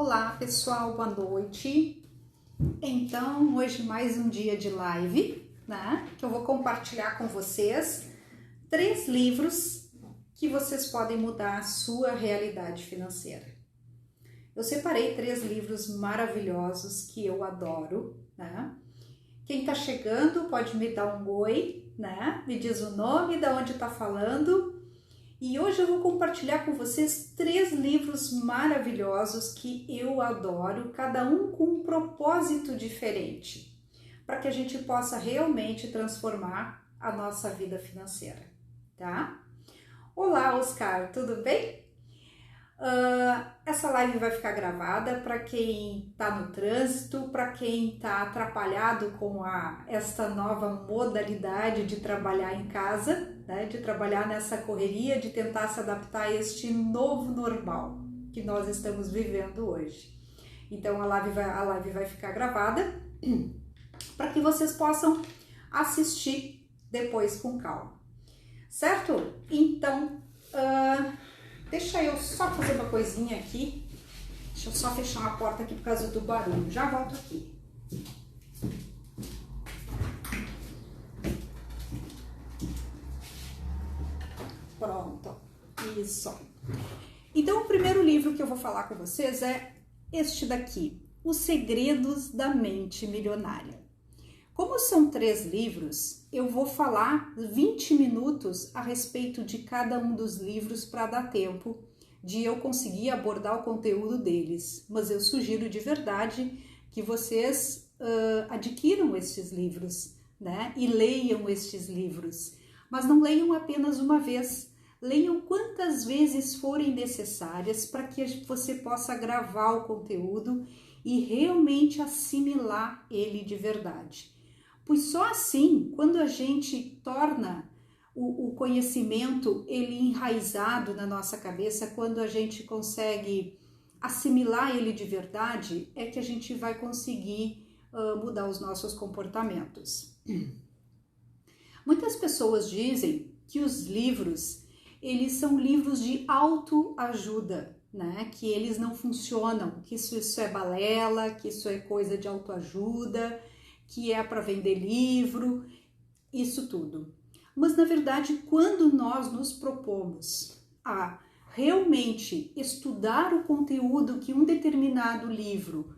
Olá pessoal, boa noite. Então, hoje mais um dia de live, né? Que eu vou compartilhar com vocês 3 livros que vocês podem mudar a sua realidade financeira. Eu separei 3 livros maravilhosos que eu adoro, né? Quem tá chegando pode me dar um oi, né? Me diz o nome, da onde tá falando. E hoje eu vou compartilhar com vocês 3 livros maravilhosos que eu adoro, cada um com um propósito diferente, para que a gente possa realmente transformar a nossa vida financeira, tá? Olá, Oscar, tudo bem? Essa live vai ficar gravada para quem está no trânsito, para quem está atrapalhado com esta nova modalidade de trabalhar em casa, né? De trabalhar nessa correria, de tentar se adaptar a este novo normal que nós estamos vivendo hoje. Então a live vai ficar gravada para que vocês possam assistir depois com calma, certo? Então, deixa eu só fazer uma coisinha aqui. Deixa eu só fechar a porta aqui por causa do barulho. Já volto aqui. Pronto. Isso. Então, o primeiro livro que eu vou falar com vocês é este daqui, Os Segredos da Mente Milionária. Como são 3 livros, eu vou falar 20 minutos a respeito de cada um dos livros para dar tempo de eu conseguir abordar o conteúdo deles. Mas eu sugiro de verdade que vocês adquiram estes livros, né? E leiam estes livros. Mas não leiam apenas uma vez. Leiam quantas vezes forem necessárias para que você possa gravar o conteúdo e realmente assimilar ele de verdade. Pois só assim, quando a gente torna o conhecimento ele enraizado na nossa cabeça, quando a gente consegue assimilar ele de verdade, é que a gente vai conseguir mudar os nossos comportamentos. Muitas pessoas dizem que os livros, eles são livros de autoajuda, né? Que eles não funcionam, que isso é balela, que isso é coisa de autoajuda, que é para vender livro, isso tudo. Mas, na verdade, quando nós nos propomos a realmente estudar o conteúdo que um determinado livro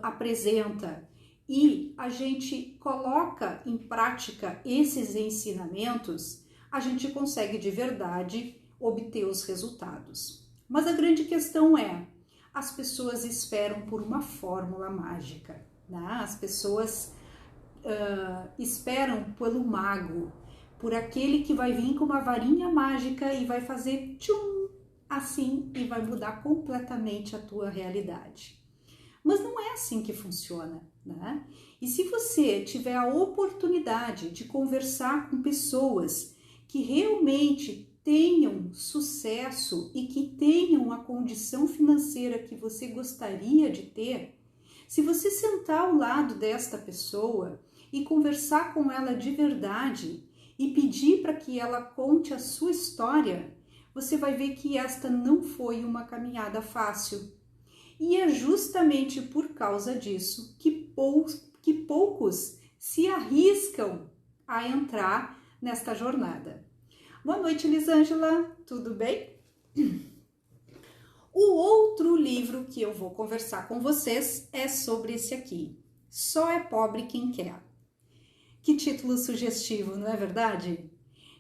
apresenta e a gente coloca em prática esses ensinamentos, a gente consegue de verdade obter os resultados. Mas a grande questão é, as pessoas esperam por uma fórmula mágica, né? As pessoas esperam pelo mago, por aquele que vai vir com uma varinha mágica e vai fazer tchum, assim, e vai mudar completamente a tua realidade. Mas não é assim que funciona, né? E se você tiver a oportunidade de conversar com pessoas que realmente tenham sucesso e que tenham a condição financeira que você gostaria de ter, se você sentar ao lado desta pessoa e conversar com ela de verdade e pedir para que ela conte a sua história, você vai ver que esta não foi uma caminhada fácil. E é justamente por causa disso que poucos se arriscam a entrar nesta jornada. Boa noite, Elisângela, tudo bem? O outro livro que eu vou conversar com vocês é sobre esse aqui, Só é Pobre Quem Quer. Que título sugestivo, não é verdade?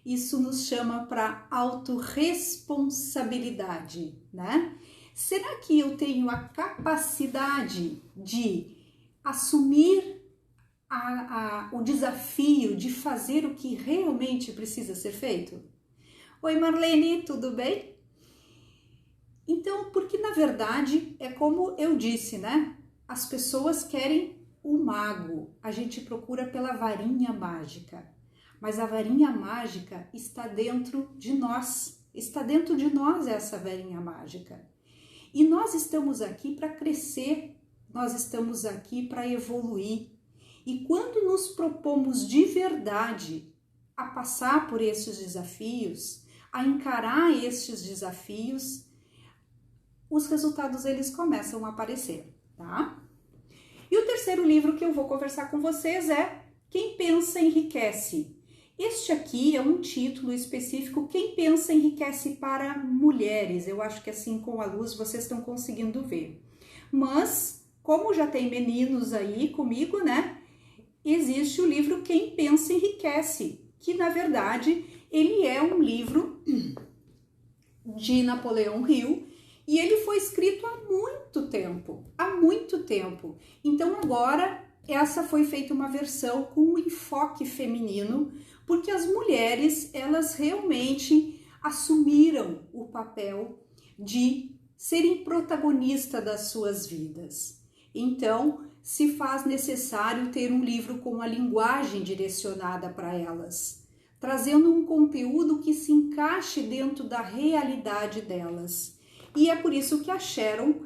Isso nos chama para autorresponsabilidade, né? Será que eu tenho a capacidade de assumir o desafio de fazer o que realmente precisa ser feito? Oi, Marlene, tudo bem? Então, porque na verdade é como eu disse, né? As pessoas querem o mago, a gente procura pela varinha mágica, mas a varinha mágica está dentro de nós essa varinha mágica. E nós estamos aqui para crescer, nós estamos aqui para evoluir. E quando nos propomos de verdade a passar por esses desafios, a encarar estes desafios, os resultados eles começam a aparecer, tá? E o terceiro livro que eu vou conversar com vocês é Quem Pensa Enriquece. Este aqui é um título específico, Quem Pensa Enriquece para Mulheres. Eu acho que assim com a luz vocês estão conseguindo ver. Mas, como já tem meninos aí comigo, né? Existe o livro Quem Pensa Enriquece, que na verdade ele é um livro de Napoleão Hill e ele foi escrito há muito tempo. Então agora essa foi feita uma versão com um enfoque feminino, porque as mulheres elas realmente assumiram o papel de serem protagonistas das suas vidas. Então se faz necessário ter um livro com a linguagem direcionada para elas, trazendo um conteúdo que se encaixe dentro da realidade delas. E é por isso que a Sharon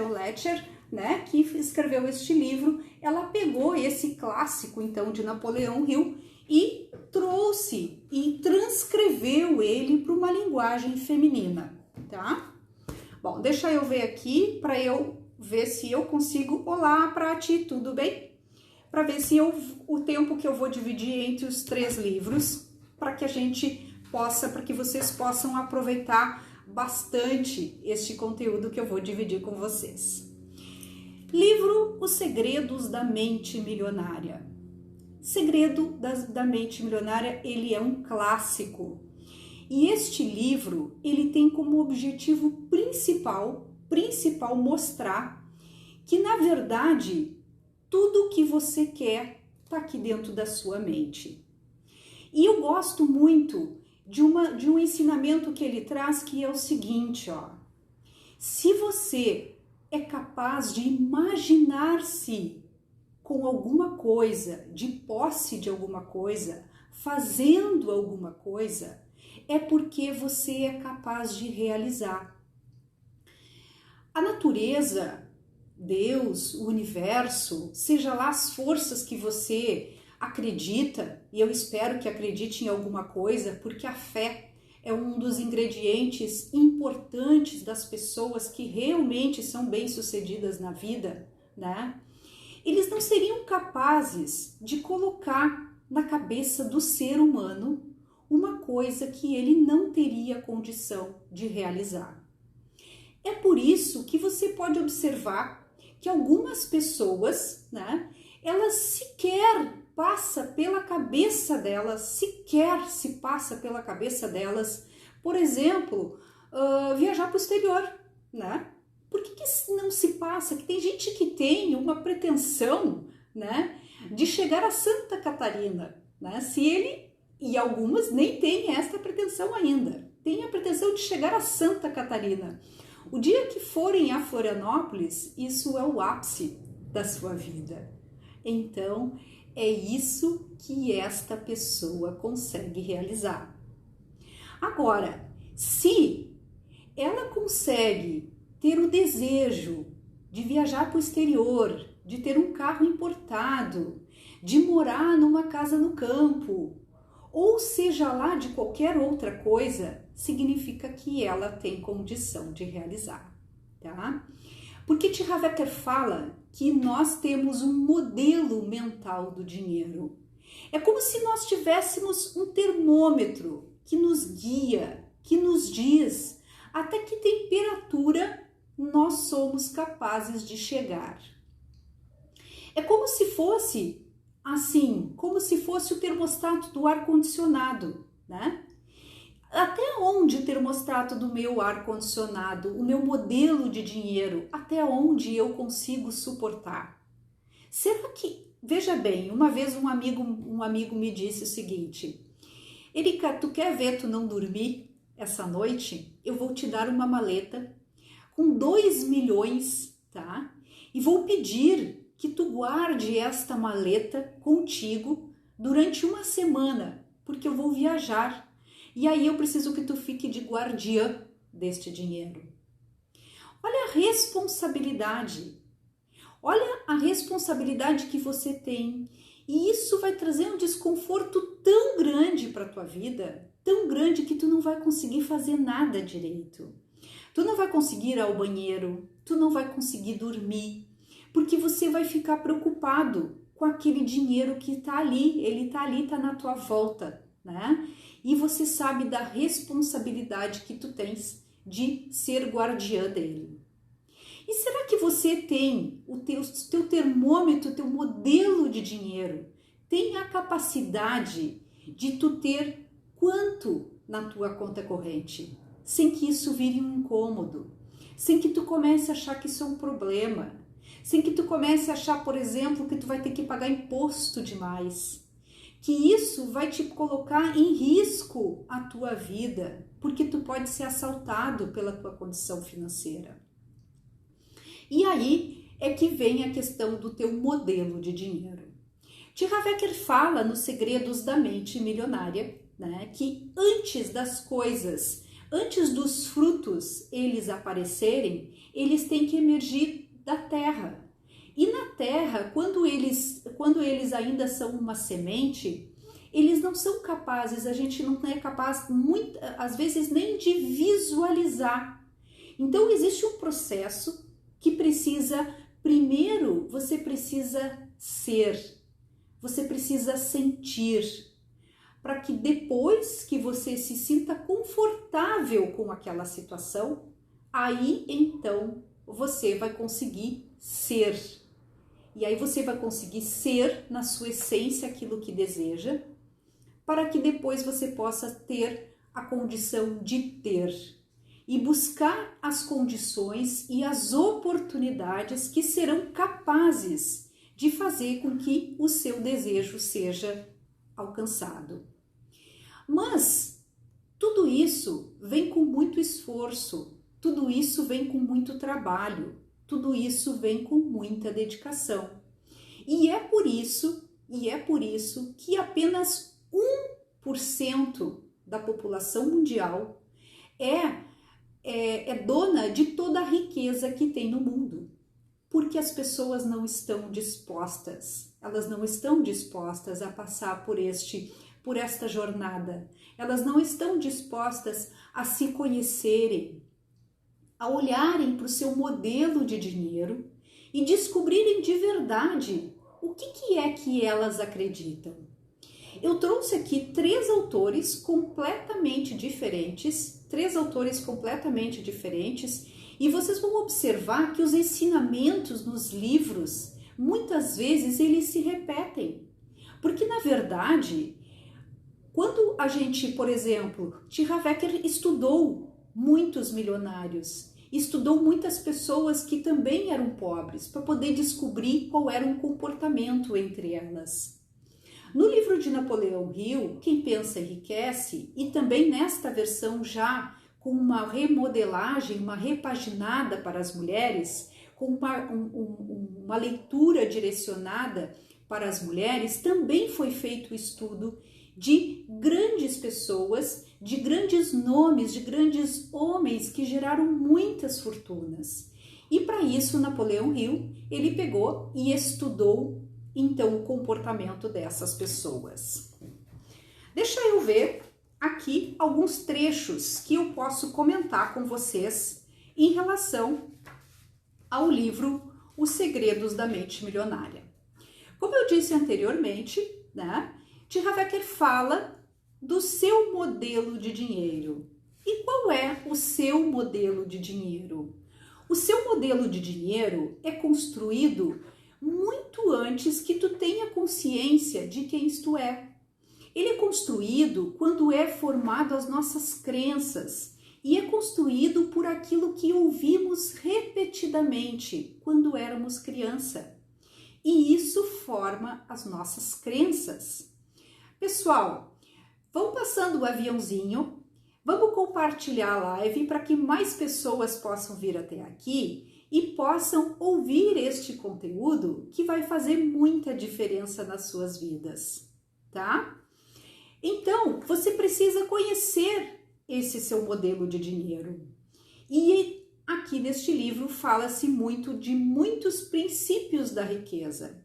Letcher, né, que escreveu este livro, ela pegou esse clássico, então, de Napoleão Hill e trouxe e transcreveu ele para uma linguagem feminina, tá? Bom, deixa eu ver aqui para eu ver se eu consigo. Olá, Prati, tudo bem? Para ver se o tempo que eu vou dividir entre os 3 livros, para que a gente possa, para que vocês possam aproveitar bastante este conteúdo que eu vou dividir com vocês. Livro Os Segredos da Mente Milionária. Segredo da Mente Milionária, ele é um clássico. E este livro, ele tem como objetivo principal mostrar que, na verdade, tudo o que você quer está aqui dentro da sua mente. E eu gosto muito de um ensinamento que ele traz, que é o seguinte, ó. Se você é capaz de imaginar-se com alguma coisa, de posse de alguma coisa, fazendo alguma coisa, é porque você é capaz de realizar. A natureza, Deus, o universo, seja lá as forças que você acredita, e eu espero que acredite em alguma coisa, porque a fé é um dos ingredientes importantes das pessoas que realmente são bem-sucedidas na vida, né? Eles não seriam capazes de colocar na cabeça do ser humano uma coisa que ele não teria condição de realizar. É por isso que você pode observar que algumas pessoas, né, elas sequer passa pela cabeça delas, por exemplo, viajar para o exterior, né? Por que não se passa? Que tem gente que tem uma pretensão, né, de chegar a Santa Catarina, né? E algumas nem têm esta pretensão ainda, tem a pretensão de chegar a Santa Catarina. O dia que forem a Florianópolis, isso é o ápice da sua vida. Então, é isso que esta pessoa consegue realizar. Agora, se ela consegue ter o desejo de viajar para o exterior, de ter um carro importado, de morar numa casa no campo, ou seja lá de qualquer outra coisa, significa que ela tem condição de realizar, tá? Porque T. Harv Eker fala que nós temos um modelo mental do dinheiro. É como se nós tivéssemos um termômetro que nos guia, que nos diz até que temperatura nós somos capazes de chegar. É como se fosse assim, como se fosse o termostato do ar-condicionado, né? Até onde o termostato do meu ar-condicionado, o meu modelo de dinheiro, até onde eu consigo suportar? Será que, veja bem, uma vez um amigo me disse o seguinte: Erika, tu quer ver tu não dormir essa noite? Eu vou te dar uma maleta com 2 milhões, tá? E vou pedir que tu guarde esta maleta contigo durante uma semana, porque eu vou viajar. E aí eu preciso que tu fique de guardiã deste dinheiro. Olha a responsabilidade. Olha a responsabilidade que você tem. E isso vai trazer um desconforto tão grande para a tua vida, tão grande que tu não vai conseguir fazer nada direito. Tu não vai conseguir ir ao banheiro, tu não vai conseguir dormir, porque você vai ficar preocupado com aquele dinheiro que está ali, ele está ali, está na tua volta, né? E você sabe da responsabilidade que tu tens de ser guardiã dele. E será que você tem o teu termômetro, o teu modelo de dinheiro, tem a capacidade de tu ter quanto na tua conta corrente, sem que isso vire um incômodo, sem que tu comece a achar que isso é um problema, sem que tu comece a achar, por exemplo, que tu vai ter que pagar imposto demais, que isso vai te colocar em risco a tua vida, porque tu pode ser assaltado pela tua condição financeira. E aí é que vem a questão do teu modelo de dinheiro. T. Harv Eker fala nos Segredos da Mente Milionária, né, que antes das coisas, antes dos frutos eles aparecerem, eles têm que emergir da terra. E na terra, quando eles ainda são uma semente, eles não são capazes, a gente não é capaz, às vezes, nem de visualizar. Então, existe um processo que precisa, primeiro, você precisa ser, você precisa sentir, para que depois que você se sinta confortável com aquela situação, aí então você vai conseguir ser. E aí você vai conseguir ser na sua essência aquilo que deseja, para que depois você possa ter a condição de ter e buscar as condições e as oportunidades que serão capazes de fazer com que o seu desejo seja alcançado. Mas tudo isso vem com muito esforço, tudo isso vem com muito trabalho, tudo isso vem com muita dedicação. E é por isso que apenas 1% da população mundial é dona de toda a riqueza que tem no mundo. Porque as pessoas não estão dispostas, elas não estão dispostas a passar por esta jornada, elas não estão dispostas a se conhecerem, a olharem para o seu modelo de dinheiro e descobrirem de verdade o que é que elas acreditam. Eu trouxe aqui três autores completamente diferentes, e vocês vão observar que os ensinamentos nos livros, muitas vezes, eles se repetem. Porque, na verdade, quando a gente, por exemplo, T. Harv Eker estudou muitos milionários, estudou muitas pessoas que também eram pobres, para poder descobrir qual era o comportamento entre elas. No livro de Napoleão Hill, Quem Pensa Enriquece, e também nesta versão já com uma remodelagem, uma repaginada para as mulheres, com uma leitura direcionada para as mulheres, também foi feito o estudo de grandes pessoas, de grandes nomes, de grandes homens que geraram muitas fortunas. E para isso, Napoleão Hill, ele pegou e estudou então o comportamento dessas pessoas. Deixa eu ver aqui alguns trechos que eu posso comentar com vocês em relação ao livro Os Segredos da Mente Milionária. Como eu disse anteriormente, né, T. Harv Eker fala do seu modelo de dinheiro. E qual é o seu modelo de dinheiro? O seu modelo de dinheiro é construído muito antes que tu tenha consciência de quem tu é. Ele é construído quando é formado as nossas crenças e é construído por aquilo que ouvimos repetidamente quando éramos criança. E isso forma as nossas crenças. Pessoal, vamos passando o aviãozinho, vamos compartilhar a live para que mais pessoas possam vir até aqui e possam ouvir este conteúdo que vai fazer muita diferença nas suas vidas, tá? Então, você precisa conhecer esse seu modelo de dinheiro. E aqui neste livro fala-se muito de muitos princípios da riqueza.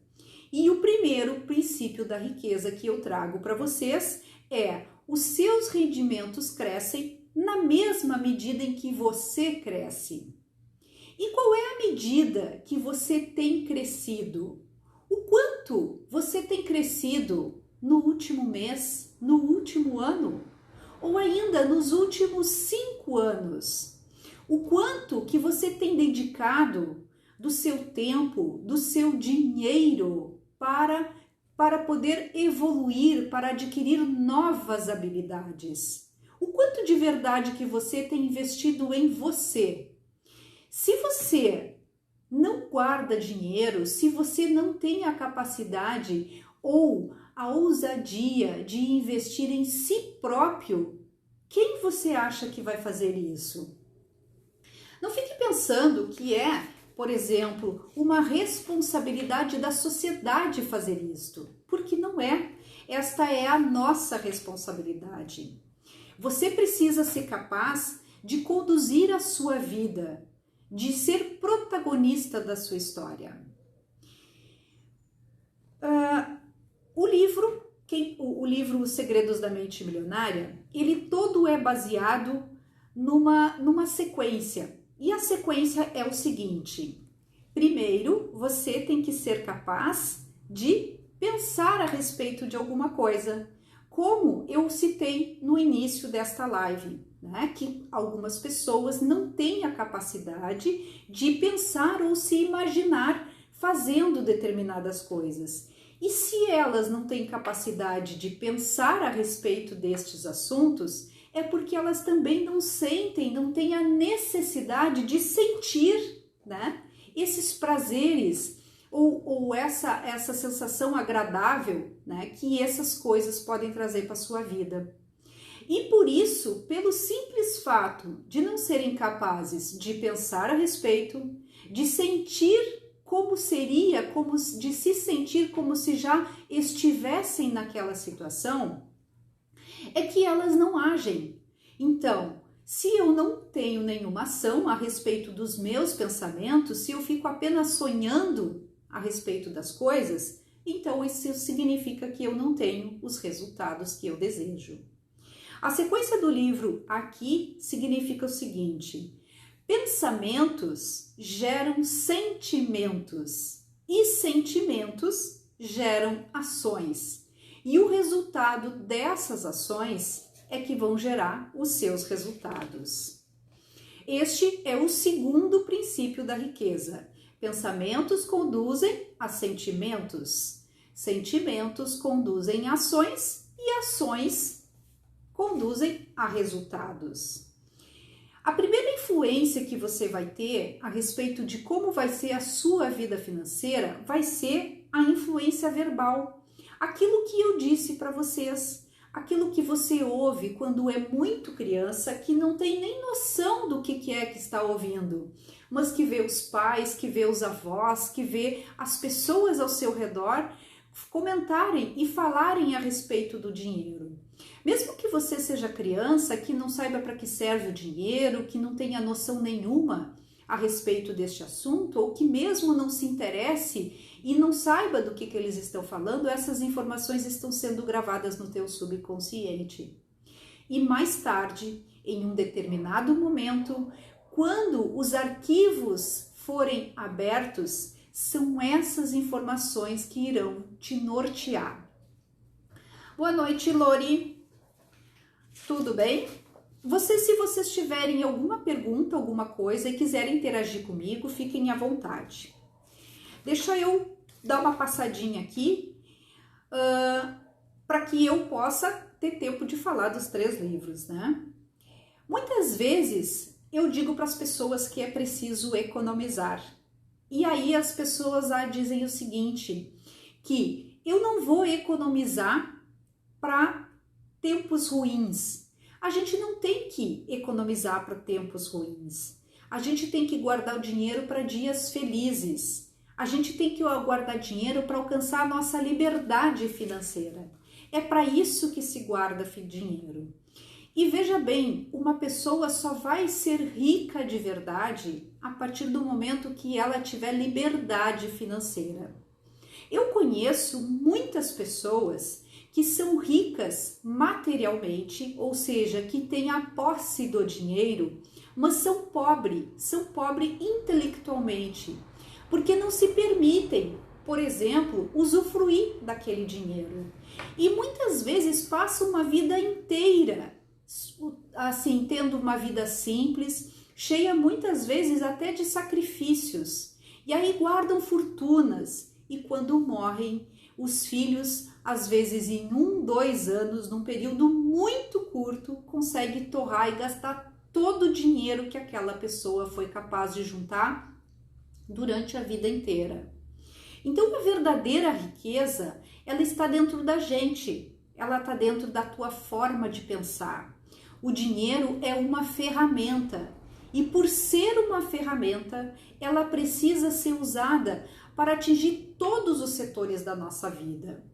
E o primeiro princípio da riqueza que eu trago para vocês é: os seus rendimentos crescem na mesma medida em que você cresce. E qual é a medida que você tem crescido? O quanto você tem crescido no último mês, no último ano? Ou ainda nos últimos 5 anos? O quanto que você tem dedicado do seu tempo, do seu dinheiro para poder evoluir, para adquirir novas habilidades? O quanto de verdade que você tem investido em você? Se você não guarda dinheiro, se você não tem a capacidade ou a ousadia de investir em si próprio, quem você acha que vai fazer isso? Não fique pensando que é, por exemplo, uma responsabilidade da sociedade fazer isto, porque não é. Esta é a nossa responsabilidade. Você precisa ser capaz de conduzir a sua vida, de ser protagonista da sua história. O livro Os Segredos da Mente Milionária, ele todo é baseado numa sequência. E a sequência é o seguinte: primeiro, você tem que ser capaz de pensar a respeito de alguma coisa, como eu citei no início desta live, né? Que algumas pessoas não têm a capacidade de pensar ou se imaginar fazendo determinadas coisas. E se elas não têm capacidade de pensar a respeito destes assuntos, é porque elas também não sentem, não têm a necessidade de sentir, né, esses prazeres ou essa sensação agradável, né, que essas coisas podem trazer para a sua vida. E por isso, pelo simples fato de não serem capazes de pensar a respeito, de sentir como seria, de se sentir como se já estivessem naquela situação, é que elas não agem. Então, se eu não tenho nenhuma ação a respeito dos meus pensamentos, se eu fico apenas sonhando a respeito das coisas, então isso significa que eu não tenho os resultados que eu desejo. A sequência do livro aqui significa o seguinte: pensamentos geram sentimentos e sentimentos geram ações. E o resultado dessas ações é que vão gerar os seus resultados. Este é o segundo princípio da riqueza. Pensamentos conduzem a sentimentos, sentimentos conduzem a ações e ações conduzem a resultados. A primeira influência que você vai ter a respeito de como vai ser a sua vida financeira vai ser a influência verbal. Aquilo que eu disse para vocês, aquilo que você ouve quando é muito criança, que não tem nem noção do que é que está ouvindo, mas que vê os pais, que vê os avós, que vê as pessoas ao seu redor comentarem e falarem a respeito do dinheiro. Mesmo que você seja criança, que não saiba para que serve o dinheiro, que não tenha noção nenhuma a respeito deste assunto, ou que mesmo não se interesse e não saiba do que eles estão falando, essas informações estão sendo gravadas no teu subconsciente. E mais tarde, em um determinado momento, quando os arquivos forem abertos, são essas informações que irão te nortear. Boa noite, Lori. Tudo bem? Se vocês tiverem alguma pergunta, alguma coisa e quiserem interagir comigo, fiquem à vontade. Deixa eu dar uma passadinha aqui para que eu possa ter tempo de falar dos 3 livros, né? Muitas vezes eu digo para as pessoas que é preciso economizar. E aí as pessoas dizem o seguinte, que eu não vou economizar para tempos ruins. A gente não tem que economizar para tempos ruins. A gente tem que guardar o dinheiro para dias felizes. A gente tem que guardar dinheiro para alcançar a nossa liberdade financeira. É para isso que se guarda dinheiro. E veja bem, uma pessoa só vai ser rica de verdade a partir do momento que ela tiver liberdade financeira. Eu conheço muitas pessoas que são ricas materialmente, ou seja, que têm a posse do dinheiro, mas são pobres intelectualmente, porque não se permitem, por exemplo, usufruir daquele dinheiro. E muitas vezes passam uma vida inteira, assim, tendo uma vida simples, cheia muitas vezes até de sacrifícios. E aí guardam fortunas e quando morrem, os filhos, às vezes em 1, 2 anos, num período muito curto, conseguem torrar e gastar todo o dinheiro que aquela pessoa foi capaz de juntar durante a vida inteira. Então, a verdadeira riqueza, ela está dentro da gente, ela está dentro da tua forma de pensar. O dinheiro é uma ferramenta e, por ser uma ferramenta, ela precisa ser usada para atingir todos os setores da nossa vida.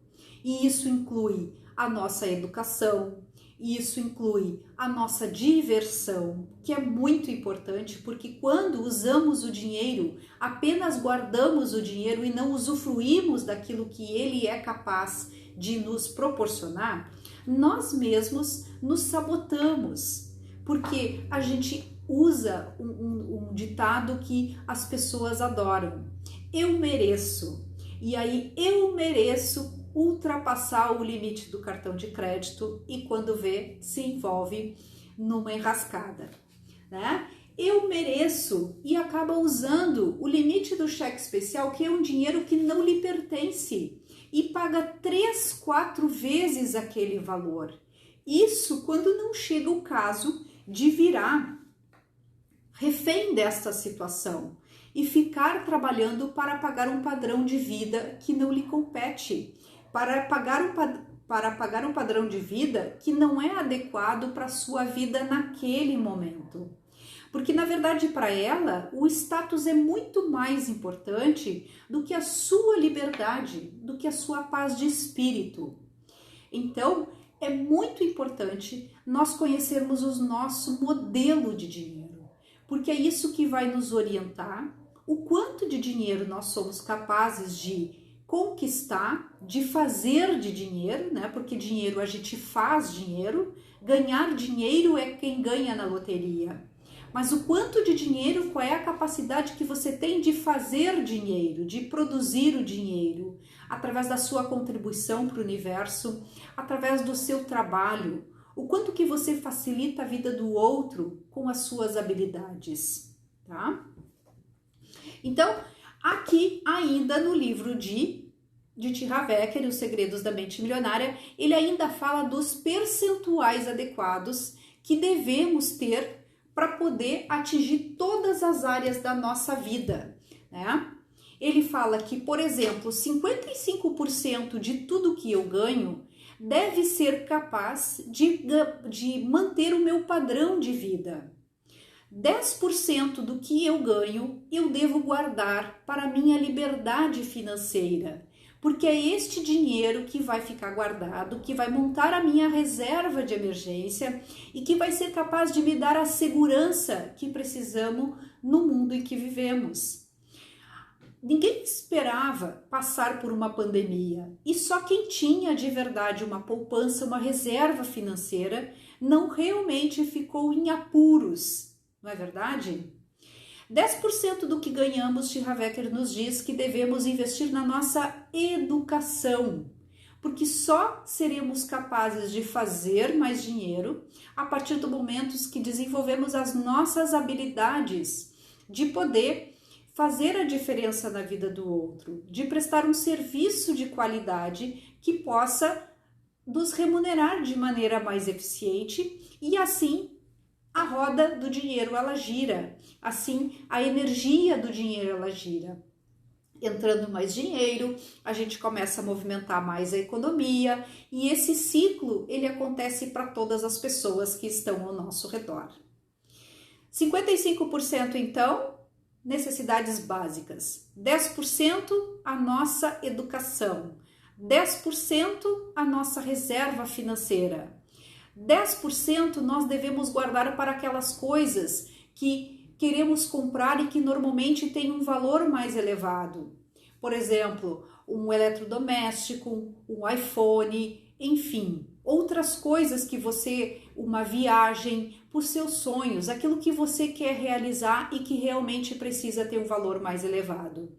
E isso inclui a nossa educação, isso inclui a nossa diversão, que é muito importante, porque quando usamos o dinheiro, apenas guardamos o dinheiro e não usufruímos daquilo que ele é capaz de nos proporcionar, nós mesmos nos sabotamos, porque a gente usa um ditado que as pessoas adoram: eu mereço. E aí eu mereço ultrapassar o limite do cartão de crédito e quando vê, se envolve numa enrascada, né? Eu mereço e acaba usando o limite do cheque especial, que é um dinheiro que não lhe pertence, e paga 3, 4 vezes aquele valor. Isso quando não chega o caso de virar refém desta situação e ficar trabalhando para pagar um padrão de vida que não lhe compete, para pagar um padrão de vida que não é adequado para a sua vida naquele momento. Porque, na verdade, para ela, o status é muito mais importante do que a sua liberdade, do que a sua paz de espírito. Então, é muito importante nós conhecermos o nosso modelo de dinheiro, porque é isso que vai nos orientar o quanto de dinheiro nós somos capazes de conquistar, de fazer de dinheiro, né? Porque dinheiro a gente faz dinheiro, ganhar dinheiro é quem ganha na loteria. Mas o quanto de dinheiro, qual é a capacidade que você tem de fazer dinheiro, de produzir o dinheiro, através da sua contribuição para o universo, através do seu trabalho, o quanto que você facilita a vida do outro com as suas habilidades, tá? Então, aqui ainda no livro de T. Harv Eker, Os Segredos da Mente Milionária, ele ainda fala dos percentuais adequados que devemos ter para poder atingir todas as áreas da nossa vida, né? Ele fala que, por exemplo, 55% de tudo que eu ganho deve ser capaz de manter o meu padrão de vida. 10% do que eu ganho eu devo guardar para a minha liberdade financeira, porque é este dinheiro que vai ficar guardado, que vai montar a minha reserva de emergência e que vai ser capaz de me dar a segurança que precisamos no mundo em que vivemos. Ninguém esperava passar por uma pandemia e só quem tinha de verdade uma poupança, uma reserva financeira, não realmente ficou em apuros, não é verdade? 10% do que ganhamos, T. Harv Eker nos diz que devemos investir na nossa educação, porque só seremos capazes de fazer mais dinheiro a partir do momento que desenvolvemos as nossas habilidades de poder fazer a diferença na vida do outro, de prestar um serviço de qualidade que possa nos remunerar de maneira mais eficiente e assim a roda do dinheiro ela gira, assim a energia do dinheiro ela gira. Entrando mais dinheiro, a gente começa a movimentar mais a economia e esse ciclo ele acontece para todas as pessoas que estão ao nosso redor. 55% então, necessidades básicas, 10% a nossa educação, 10% a nossa reserva financeira, 10% nós devemos guardar para aquelas coisas que queremos comprar e que normalmente têm um valor mais elevado. Por exemplo, um eletrodoméstico, um iPhone, enfim, outras coisas que você, uma viagem, por seus sonhos, aquilo que você quer realizar e que realmente precisa ter um valor mais elevado.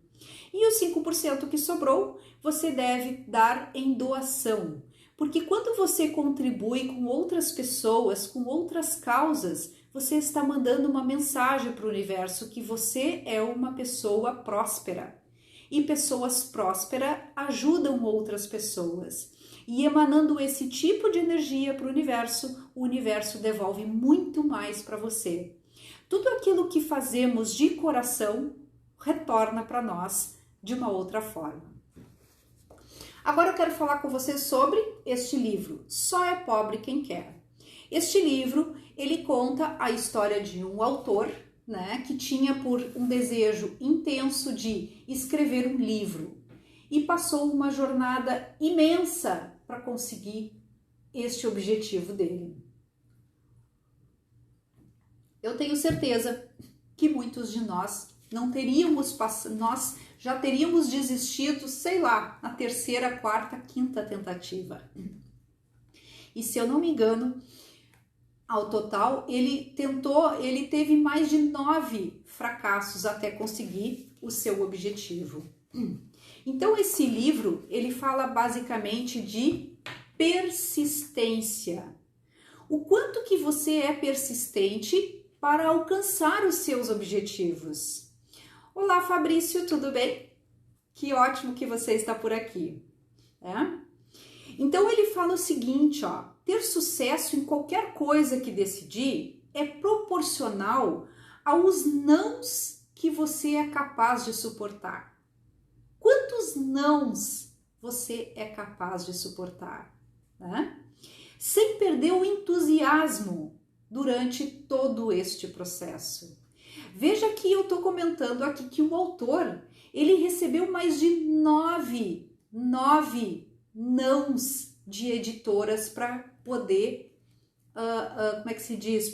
E os 5% que sobrou, você deve dar em doação. Porque quando você contribui com outras pessoas, com outras causas, você está mandando uma mensagem para o universo que você é uma pessoa próspera. E pessoas prósperas ajudam outras pessoas. E emanando esse tipo de energia para o universo devolve muito mais para você. Tudo aquilo que fazemos de coração retorna para nós de uma outra forma. Agora eu quero falar com você sobre este livro, Só é Pobre Quem Quer. Este livro, ele conta a história de um autor, né, que tinha por um desejo intenso de escrever um livro e passou uma jornada imensa para conseguir este objetivo dele. Eu tenho certeza que muitos de nós nós já teríamos desistido, sei lá, na terceira, quarta, quinta tentativa. E se eu não me engano, ao total, ele teve mais de 9 fracassos até conseguir o seu objetivo. Então, esse livro, ele fala basicamente de persistência. O quanto que você é persistente para alcançar os seus objetivos. Olá, Fabrício, tudo bem? Que ótimo que você está por aqui. Então, ele fala o seguinte, ó, ter sucesso em qualquer coisa que decidir é proporcional aos nãos que você é capaz de suportar. Quantos nãos você é capaz de suportar? Sem perder o entusiasmo durante todo este processo. Veja que eu estou comentando aqui que o autor, ele recebeu mais de 9 nãos de editoras para poder,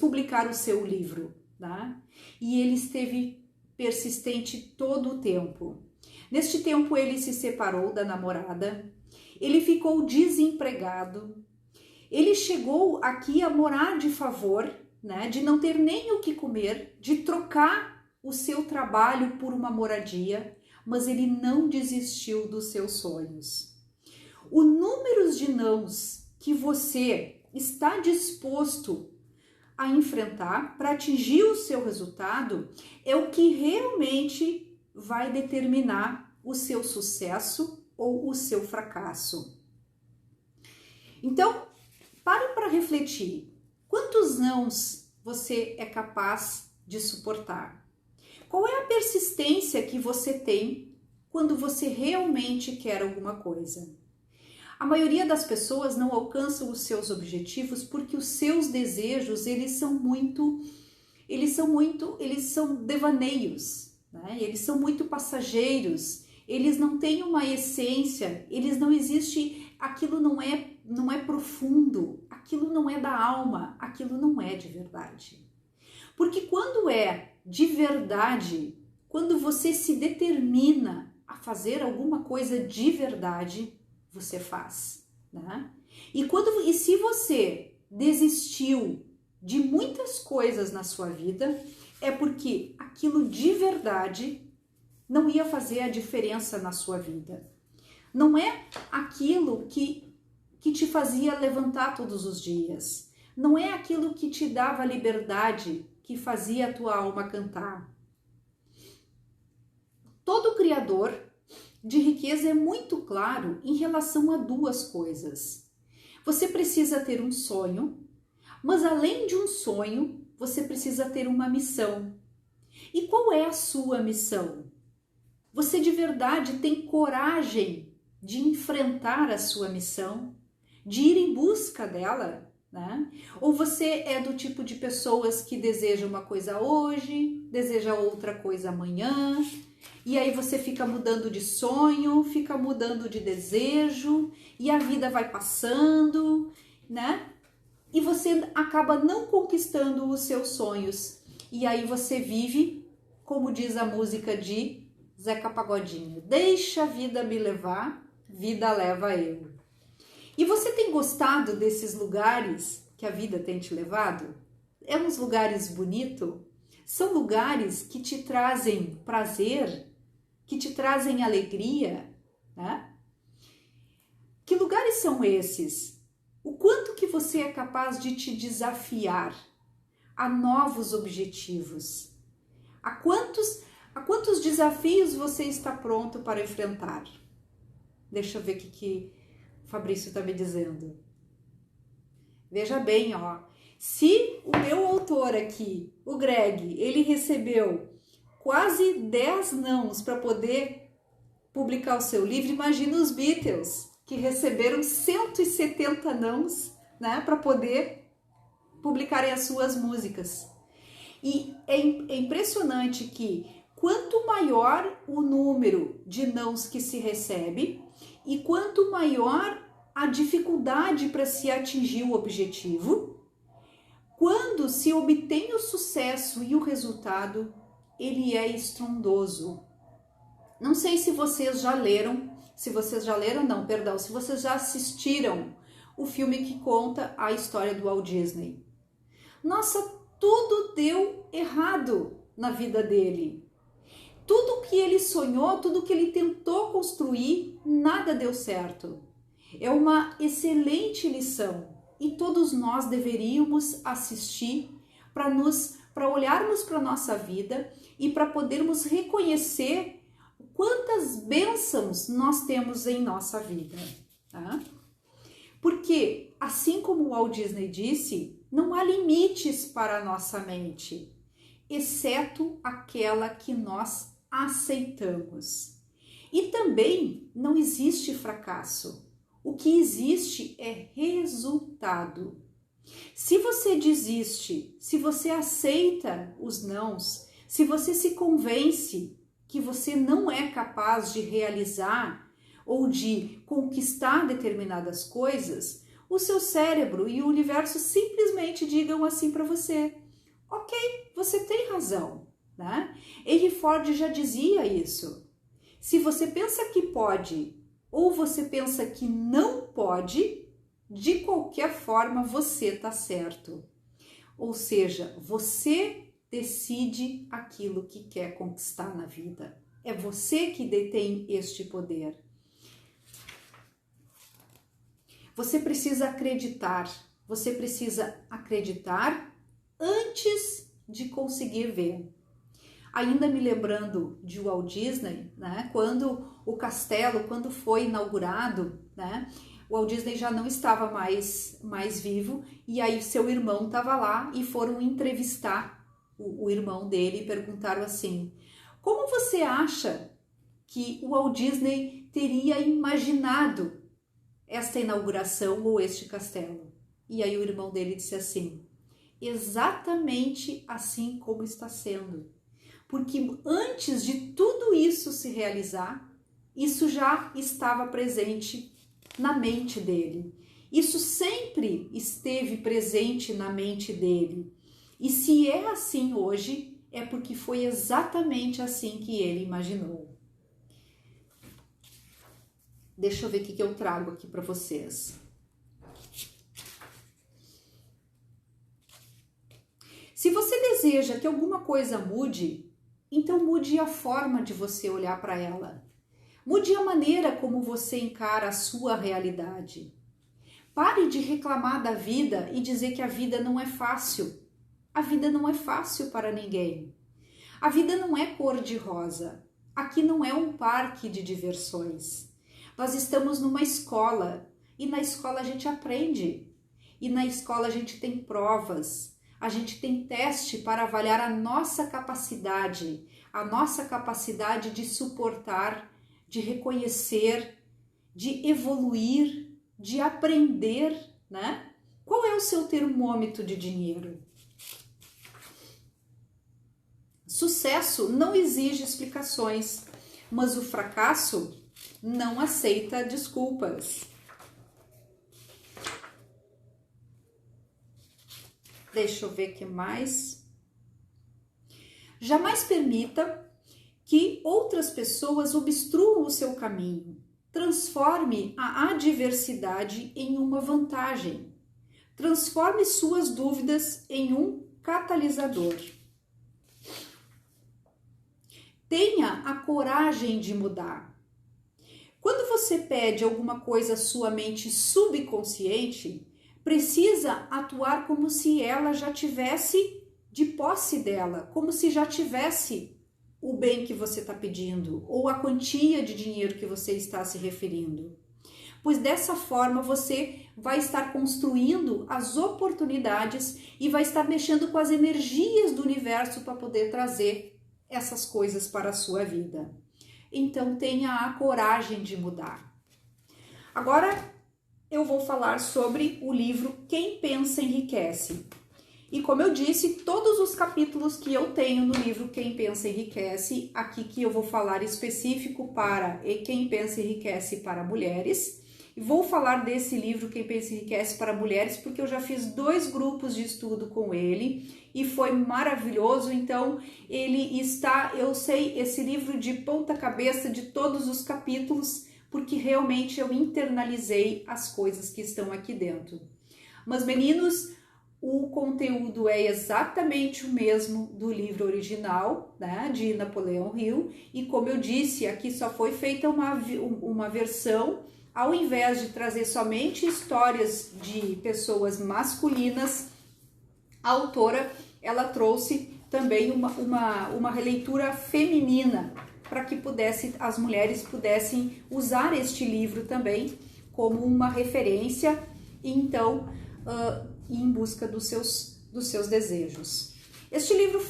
publicar o seu livro, tá? E ele esteve persistente todo o tempo. Neste tempo ele se separou da namorada, ele ficou desempregado, ele chegou aqui a morar de favor, né, de não ter nem o que comer, de trocar o seu trabalho por uma moradia, mas ele não desistiu dos seus sonhos. O número de nãos que você está disposto a enfrentar para atingir o seu resultado é o que realmente vai determinar o seu sucesso ou o seu fracasso. Então, pare para refletir. Quantos nãos você é capaz de suportar? Qual é a persistência que você tem quando você realmente quer alguma coisa? A maioria das pessoas não alcançam os seus objetivos porque os seus desejos, eles são devaneios, né? Eles são muito passageiros, eles não têm uma essência, eles não existem, aquilo não é profundo, aquilo não é da alma, aquilo não é de verdade. Porque quando é de verdade, quando você se determina a fazer alguma coisa de verdade, você faz, né? E se você desistiu de muitas coisas na sua vida, é porque aquilo de verdade não ia fazer a diferença na sua vida. Não é aquilo que te fazia levantar todos os dias. Não é aquilo que te dava liberdade, que fazia a tua alma cantar. Todo criador de riqueza é muito claro em relação a duas coisas. Você precisa ter um sonho, mas além de um sonho, você precisa ter uma missão. E qual é a sua missão? Você de verdade tem coragem de enfrentar a sua missão, de ir em busca dela, né? Ou você é do tipo de pessoas que deseja uma coisa hoje, deseja outra coisa amanhã, e aí você fica mudando de sonho, fica mudando de desejo, e a vida vai passando, né? E você acaba não conquistando os seus sonhos. E aí você vive, como diz a música de Zeca Pagodinho, deixa a vida me levar, vida leva eu. E você tem gostado desses lugares que a vida tem te levado? É uns lugares bonitos? São lugares que te trazem prazer, que te trazem alegria, né? Que lugares são esses? O quanto que você é capaz de te desafiar a novos objetivos? A quantos desafios você está pronto para enfrentar? Deixa eu ver o que o Fabrício está me dizendo. Veja bem, ó. Se o meu autor aqui, o Greg, ele recebeu quase 10 nãos para poder publicar o seu livro, imagina os Beatles, que receberam 170 nãos, né, para poder publicarem as suas músicas. E é impressionante que quanto maior o número de nãos que se recebe e quanto maior a dificuldade para se atingir o objetivo, quando se obtém o sucesso e o resultado, ele é estrondoso. Não sei se vocês já leram, se vocês já assistiram o filme que conta a história do Walt Disney. Nossa, tudo deu errado na vida dele. Tudo que ele sonhou, tudo que ele tentou construir, nada deu certo. É uma excelente lição e todos nós deveríamos assistir para olharmos para a nossa vida e para podermos reconhecer quantas bênçãos nós temos em nossa vida, tá? Porque, assim como o Walt Disney disse, não há limites para a nossa mente, exceto aquela que nós aceitamos. E também não existe fracasso. O que existe é resultado. Se você desiste, se você aceita os nãos, se você se convence que você não é capaz de realizar ou de conquistar determinadas coisas, o seu cérebro e o universo simplesmente digam assim para você: ok, você tem razão, né? Henry Ford já dizia isso. Se você pensa que pode ou você pensa que não pode, de qualquer forma você está certo. Ou seja, você decide aquilo que quer conquistar na vida. É você que detém este poder. Você precisa acreditar antes de conseguir ver. Ainda me lembrando de Walt Disney, né, quando o castelo, quando foi inaugurado, né, o Walt Disney já não estava mais vivo, e aí seu irmão estava lá e foram entrevistar o irmão dele e perguntaram assim: como você acha que o Walt Disney teria imaginado esta inauguração ou este castelo? E aí o irmão dele disse assim: exatamente assim como está sendo. Porque antes de tudo isso se realizar, isso já estava presente na mente dele. Isso sempre esteve presente na mente dele. E se é assim hoje, é porque foi exatamente assim que ele imaginou. Deixa eu ver o que eu trago aqui para vocês. Se você deseja que alguma coisa mude, então mude a forma de você olhar para ela. Mude a maneira como você encara a sua realidade. Pare de reclamar da vida e dizer que a vida não é fácil. A vida não é fácil para ninguém. A vida não é cor-de-rosa. Aqui não é um parque de diversões. Nós estamos numa escola e na escola a gente aprende. E na escola a gente tem provas. A gente tem teste para avaliar a nossa capacidade de suportar, de reconhecer, de evoluir, de aprender, né? Qual é o seu termômetro de dinheiro? Sucesso não exige explicações, mas o fracasso não aceita desculpas. Deixa eu ver o que mais. Jamais permita que outras pessoas obstruam o seu caminho. Transforme a adversidade em uma vantagem. Transforme suas dúvidas em um catalisador. Tenha a coragem de mudar. Quando você pede alguma coisa à sua mente subconsciente, precisa atuar como se ela já tivesse de posse dela, como se já tivesse o bem que você está pedindo ou a quantia de dinheiro que você está se referindo. Pois dessa forma você vai estar construindo as oportunidades e vai estar mexendo com as energias do universo para poder trazer essas coisas para a sua vida. Então tenha a coragem de mudar. Agora eu vou falar sobre o livro Quem Pensa Enriquece. E como eu disse, todos os capítulos que eu tenho no livro Quem Pensa Enriquece, aqui que eu vou falar específico para Quem Pensa Enriquece para mulheres. E vou falar desse livro Quem Pensa Enriquece para mulheres porque eu já fiz 2 grupos de estudo com ele e foi maravilhoso. Então ele está, eu sei esse livro de ponta cabeça de todos os capítulos porque realmente eu internalizei as coisas que estão aqui dentro. Mas meninos, o conteúdo é exatamente o mesmo do livro original, né, de Napoleão Hill, e como eu disse, aqui só foi feita uma versão, ao invés de trazer somente histórias de pessoas masculinas, a autora ela trouxe também uma releitura feminina, para que as mulheres pudessem usar este livro também como uma referência, e então em busca dos seus desejos. Este livro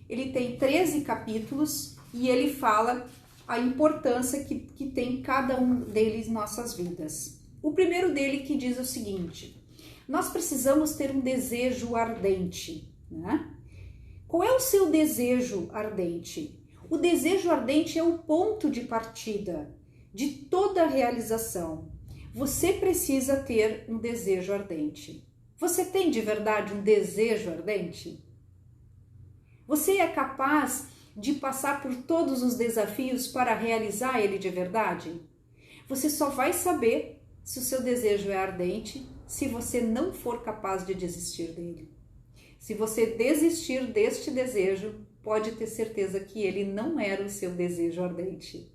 ele tem 13 capítulos e ele fala a importância que tem cada um deles em nossas vidas. O primeiro dele que diz o seguinte: nós precisamos ter um desejo ardente, né? Qual é o seu desejo ardente? O desejo ardente é o ponto de partida de toda a realização. Você precisa ter um desejo ardente. Você tem de verdade um desejo ardente? Você é capaz de passar por todos os desafios para realizar ele de verdade? Você só vai saber se o seu desejo é ardente se você não for capaz de desistir dele. Se você desistir deste desejo, pode ter certeza que ele não era o seu desejo ardente.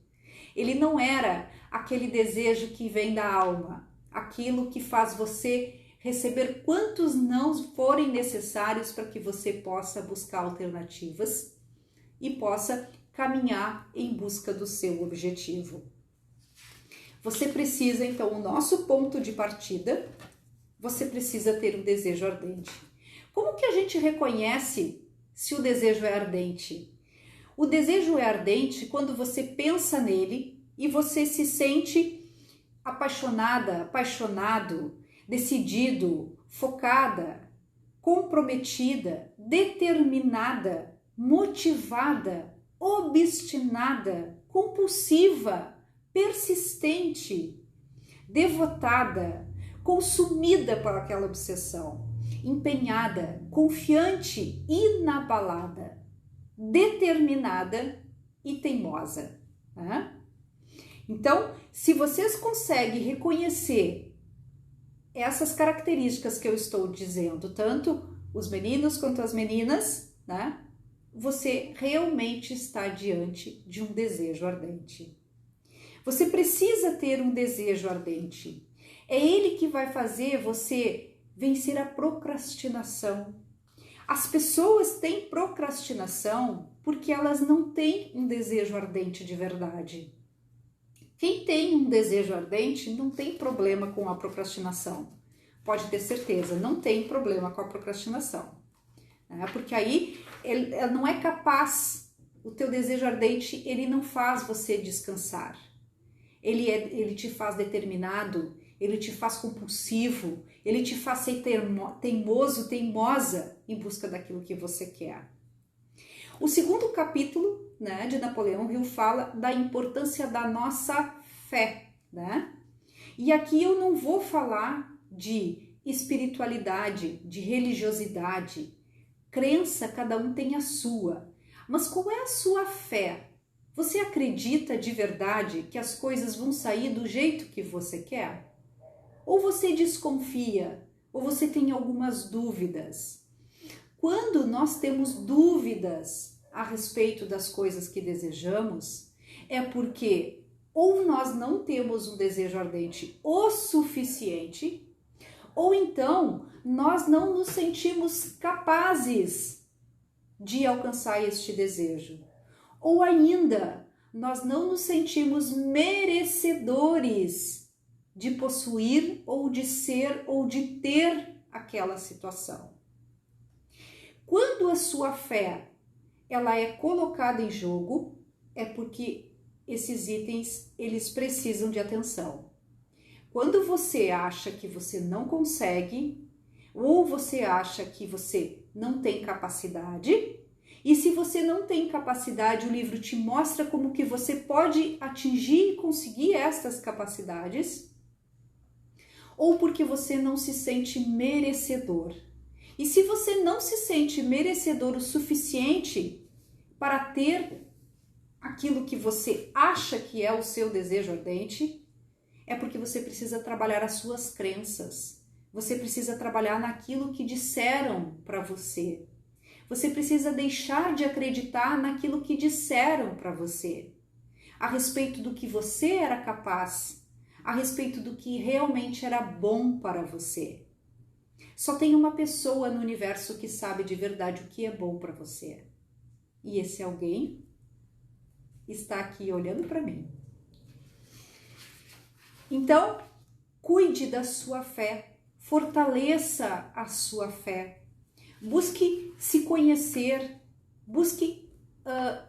Ele não era aquele desejo que vem da alma, aquilo que faz você receber quantos nãos forem necessários para que você possa buscar alternativas e possa caminhar em busca do seu objetivo. Você precisa, então, o nosso ponto de partida, você precisa ter um desejo ardente. Como que a gente reconhece se o desejo é ardente? O desejo é ardente quando você pensa nele e você se sente apaixonada, apaixonado, decidido, focada, comprometida, determinada, motivada, obstinada, compulsiva, persistente, devotada, consumida por aquela obsessão, empenhada, confiante, inabalada, determinada e teimosa. Né? Então, se vocês conseguem reconhecer essas características que eu estou dizendo, tanto os meninos quanto as meninas, né? Você realmente está diante de um desejo ardente. Você precisa ter um desejo ardente. É ele que vai fazer você vencer a procrastinação. As pessoas têm procrastinação porque elas não têm um desejo ardente de verdade. Quem tem um desejo ardente não tem problema com a procrastinação. Pode ter certeza, não tem problema com a procrastinação. Porque aí ele não é capaz, o teu desejo ardente, ele não faz você descansar. Ele te faz determinado, ele te faz compulsivo, ele te faz ser teimoso, teimosa em busca daquilo que você quer. O segundo capítulo, né, de Napoleão Hill fala da importância da nossa fé, né? E aqui eu não vou falar de espiritualidade, de religiosidade. Crença, cada um tem a sua. Mas qual é a sua fé? Você acredita de verdade que as coisas vão sair do jeito que você quer? Ou você desconfia? Ou você tem algumas dúvidas? Quando nós temos dúvidas a respeito das coisas que desejamos, é porque ou nós não temos um desejo ardente o suficiente, ou então nós não nos sentimos capazes de alcançar este desejo. Ou ainda, nós não nos sentimos merecedores de possuir ou de ser ou de ter aquela situação. Quando a sua fé ela é colocada em jogo, é porque esses itens eles precisam de atenção. Quando você acha que você não consegue, ou você acha que você não tem capacidade, e se você não tem capacidade, o livro te mostra como que você pode atingir e conseguir estas capacidades, ou porque você não se sente merecedor. E se você não se sente merecedor o suficiente para ter aquilo que você acha que é o seu desejo ardente, é porque você precisa trabalhar as suas crenças. Você precisa trabalhar naquilo que disseram para você. Você precisa deixar de acreditar naquilo que disseram para você, a respeito do que você era capaz, a respeito do que realmente era bom para você. Só tem uma pessoa no universo que sabe de verdade o que é bom para você. E esse alguém está aqui olhando para mim. Então, cuide da sua fé, fortaleça a sua fé. Busque se conhecer, busque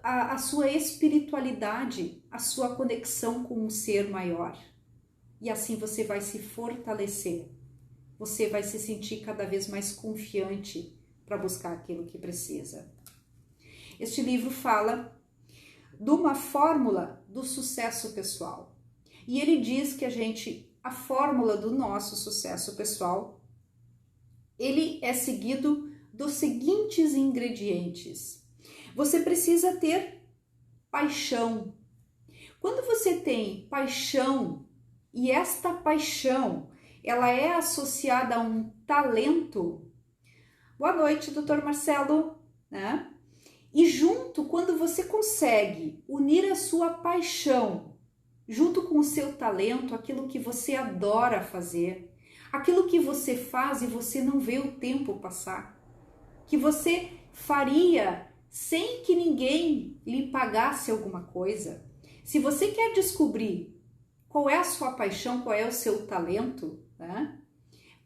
a sua espiritualidade, a sua conexão com um ser maior. E assim você vai se fortalecer. Você vai se sentir cada vez mais confiante para buscar aquilo que precisa. Este livro fala de uma fórmula do sucesso pessoal. E ele diz que a fórmula do nosso sucesso pessoal, ele é seguido dos seguintes ingredientes. Você precisa ter paixão. Quando você tem paixão, e esta paixão, ela é associada a um talento. Boa noite, Dr. Marcelo, né? E junto, quando você consegue unir a sua paixão, junto com o seu talento, aquilo que você adora fazer, aquilo que você faz e você não vê o tempo passar, que você faria sem que ninguém lhe pagasse alguma coisa. Se você quer descobrir qual é a sua paixão, qual é o seu talento, né?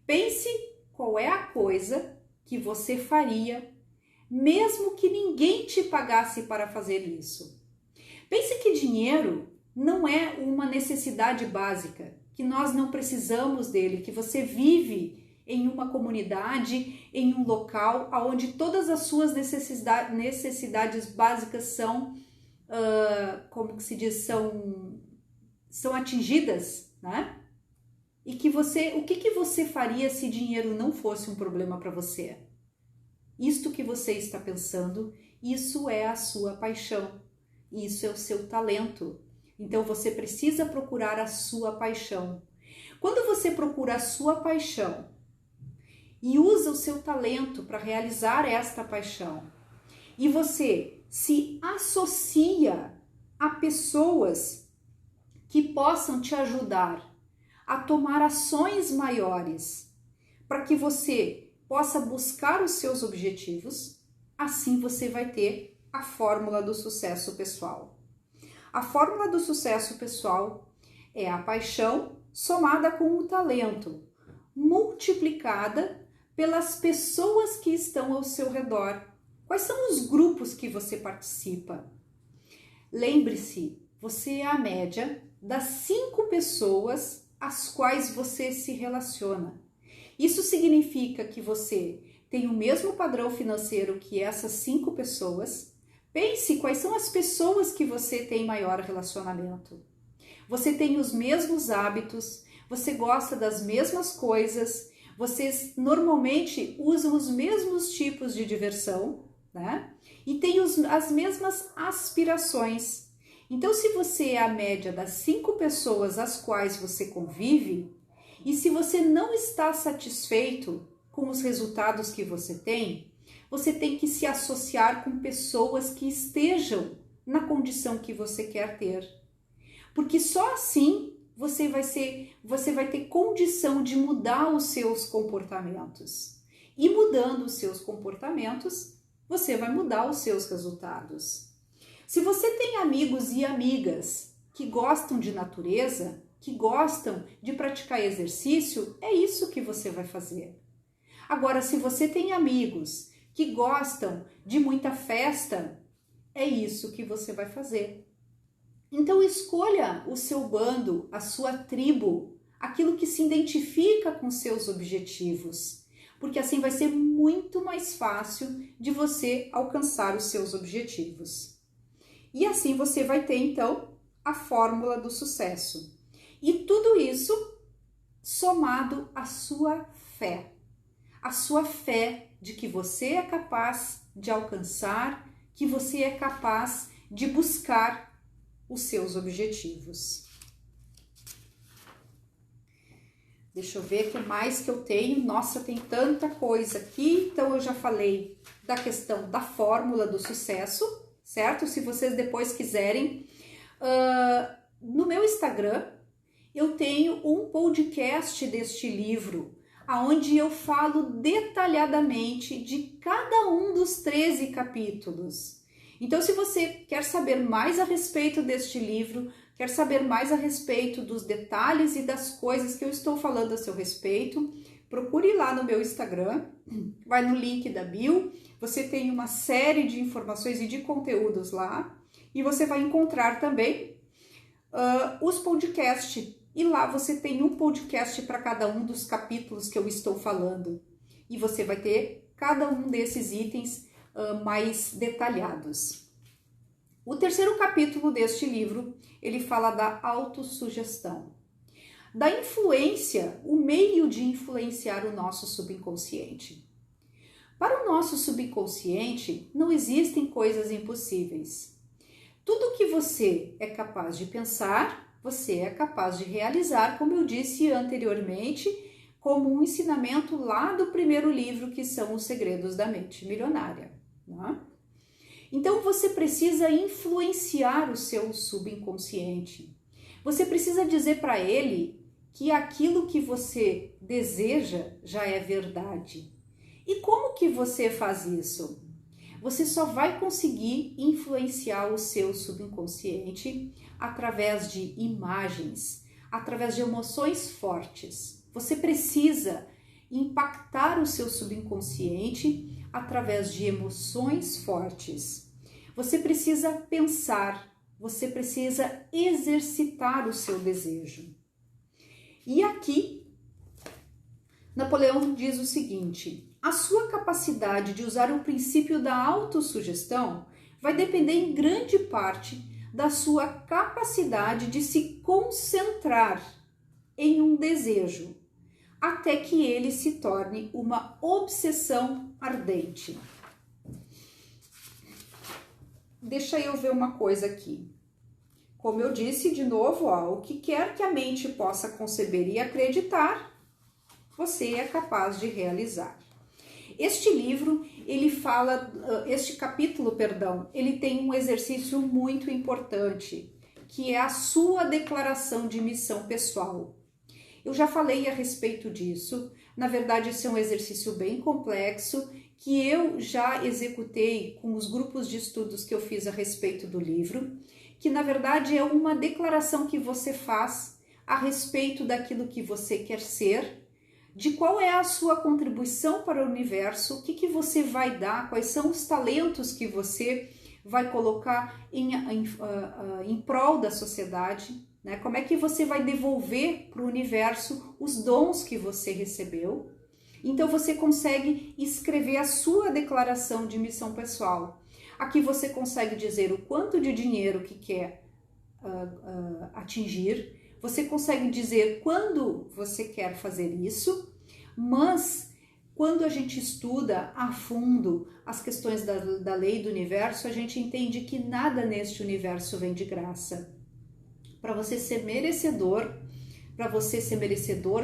Pense qual é a coisa que você faria mesmo que ninguém te pagasse para fazer isso. Pense que dinheiro não é uma necessidade básica, que nós não precisamos dele, que você vive em uma comunidade, em um local onde todas as suas necessidades básicas são, como que se diz, são atingidas, né? E que o que você faria se dinheiro não fosse um problema para você? Isto que você está pensando, isso é a sua paixão, isso é o seu talento. Então você precisa procurar a sua paixão. Quando você procura a sua paixão e usa o seu talento para realizar esta paixão, e você se associa a pessoas que possam te ajudar a tomar ações maiores para que você possa buscar os seus objetivos, assim você vai ter a fórmula do sucesso pessoal. A fórmula do sucesso pessoal é a paixão somada com o talento, multiplicada pelas pessoas que estão ao seu redor. Quais são os grupos que você participa? Lembre-se, você é a média das 5 pessoas às quais você se relaciona. Isso significa que você tem o mesmo padrão financeiro que essas 5 pessoas. Pense quais são as pessoas que você tem maior relacionamento. Você tem os mesmos hábitos, você gosta das mesmas coisas, vocês normalmente usam os mesmos tipos de diversão, né? E tem as mesmas aspirações. Então, se você é a média das 5 pessoas às quais você convive, e se você não está satisfeito com os resultados que você tem que se associar com pessoas que estejam na condição que você quer ter. Porque só assim você vai ter condição de mudar os seus comportamentos. E mudando os seus comportamentos, você vai mudar os seus resultados. Se você tem amigos e amigas que gostam de natureza, que gostam de praticar exercício, é isso que você vai fazer. Agora, se você tem amigos que gostam de muita festa, é isso que você vai fazer. Então, escolha o seu bando, a sua tribo, aquilo que se identifica com seus objetivos, porque assim vai ser muito mais fácil de você alcançar os seus objetivos. E assim você vai ter, então, a fórmula do sucesso. E tudo isso somado à sua fé. A sua fé de que você é capaz de alcançar, que você é capaz de buscar os seus objetivos. Deixa eu ver o que mais que eu tenho. Nossa, tem tanta coisa aqui. Então, eu já falei da questão da fórmula do sucesso, certo? Se vocês depois quiserem, no meu Instagram, eu tenho um podcast deste livro, onde eu falo detalhadamente de cada um dos 13 capítulos. Então, se você quer saber mais a respeito deste livro, quer saber mais a respeito dos detalhes e das coisas que eu estou falando a seu respeito, procure lá no meu Instagram, vai no link da bio, você tem uma série de informações e de conteúdos lá, e você vai encontrar também os podcasts. E lá você tem um podcast para cada um dos capítulos que eu estou falando. E você vai ter cada um desses itens mais detalhados. O terceiro capítulo deste livro, ele fala da autossugestão. Da influência, o meio de influenciar o nosso subconsciente. Para o nosso subconsciente, não existem coisas impossíveis. Tudo que você é capaz de pensar, você é capaz de realizar, como eu disse anteriormente, como um ensinamento lá do primeiro livro, que são os segredos da mente milionária. Né? Então, você precisa influenciar o seu subconsciente. Você precisa dizer para ele que aquilo que você deseja já é verdade. E como que você faz isso? Você só vai conseguir influenciar o seu subconsciente através de imagens, através de emoções fortes. Você precisa impactar o seu subconsciente através de emoções fortes. Você precisa pensar, você precisa exercitar o seu desejo. E aqui, Napoleão diz o seguinte: a sua capacidade de usar o princípio da autossugestão vai depender em grande parte da sua capacidade de se concentrar em um desejo, até que ele se torne uma obsessão ardente. Deixa eu ver uma coisa aqui. Como eu disse de novo, o que quer que a mente possa conceber e acreditar, você é capaz de realizar. Este livro, este capítulo, ele tem um exercício muito importante, que é a sua declaração de missão pessoal. Eu já falei a respeito disso. Na verdade, esse é um exercício bem complexo, que eu já executei com os grupos de estudos que eu fiz a respeito do livro, que na verdade é uma declaração que você faz a respeito daquilo que você quer ser, de qual é a sua contribuição para o universo, o que você vai dar, quais são os talentos que você vai colocar em prol da sociedade, né? Como é que você vai devolver para o universo os dons que você recebeu. Então você consegue escrever a sua declaração de missão pessoal. Aqui você consegue dizer o quanto de dinheiro que quer atingir, você consegue dizer quando você quer fazer isso, mas quando a gente estuda a fundo as questões da lei do universo, a gente entende que nada neste universo vem de graça. Para você ser merecedor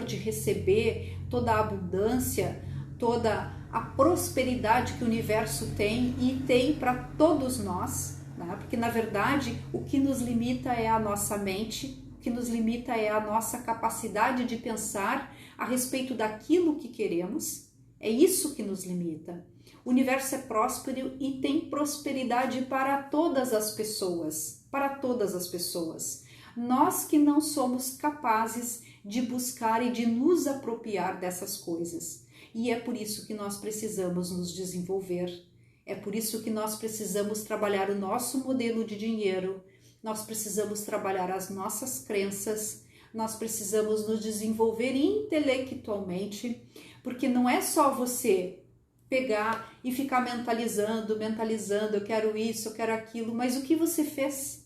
de receber toda a abundância, toda a prosperidade que o universo tem e tem para todos nós, né? Porque na verdade o que nos limita é a nossa mente, o que nos limita é a nossa capacidade de pensar a respeito daquilo que queremos, é isso que nos limita. O universo é próspero e tem prosperidade para todas as pessoas, Nós que não somos capazes de buscar e de nos apropriar dessas coisas. E é por isso que nós precisamos nos desenvolver. É por isso que nós precisamos trabalhar o nosso modelo de dinheiro. Nós precisamos trabalhar as nossas crenças. Nós precisamos nos desenvolver intelectualmente, porque não é só você pegar e ficar mentalizando, eu quero isso, eu quero aquilo, mas o que você fez?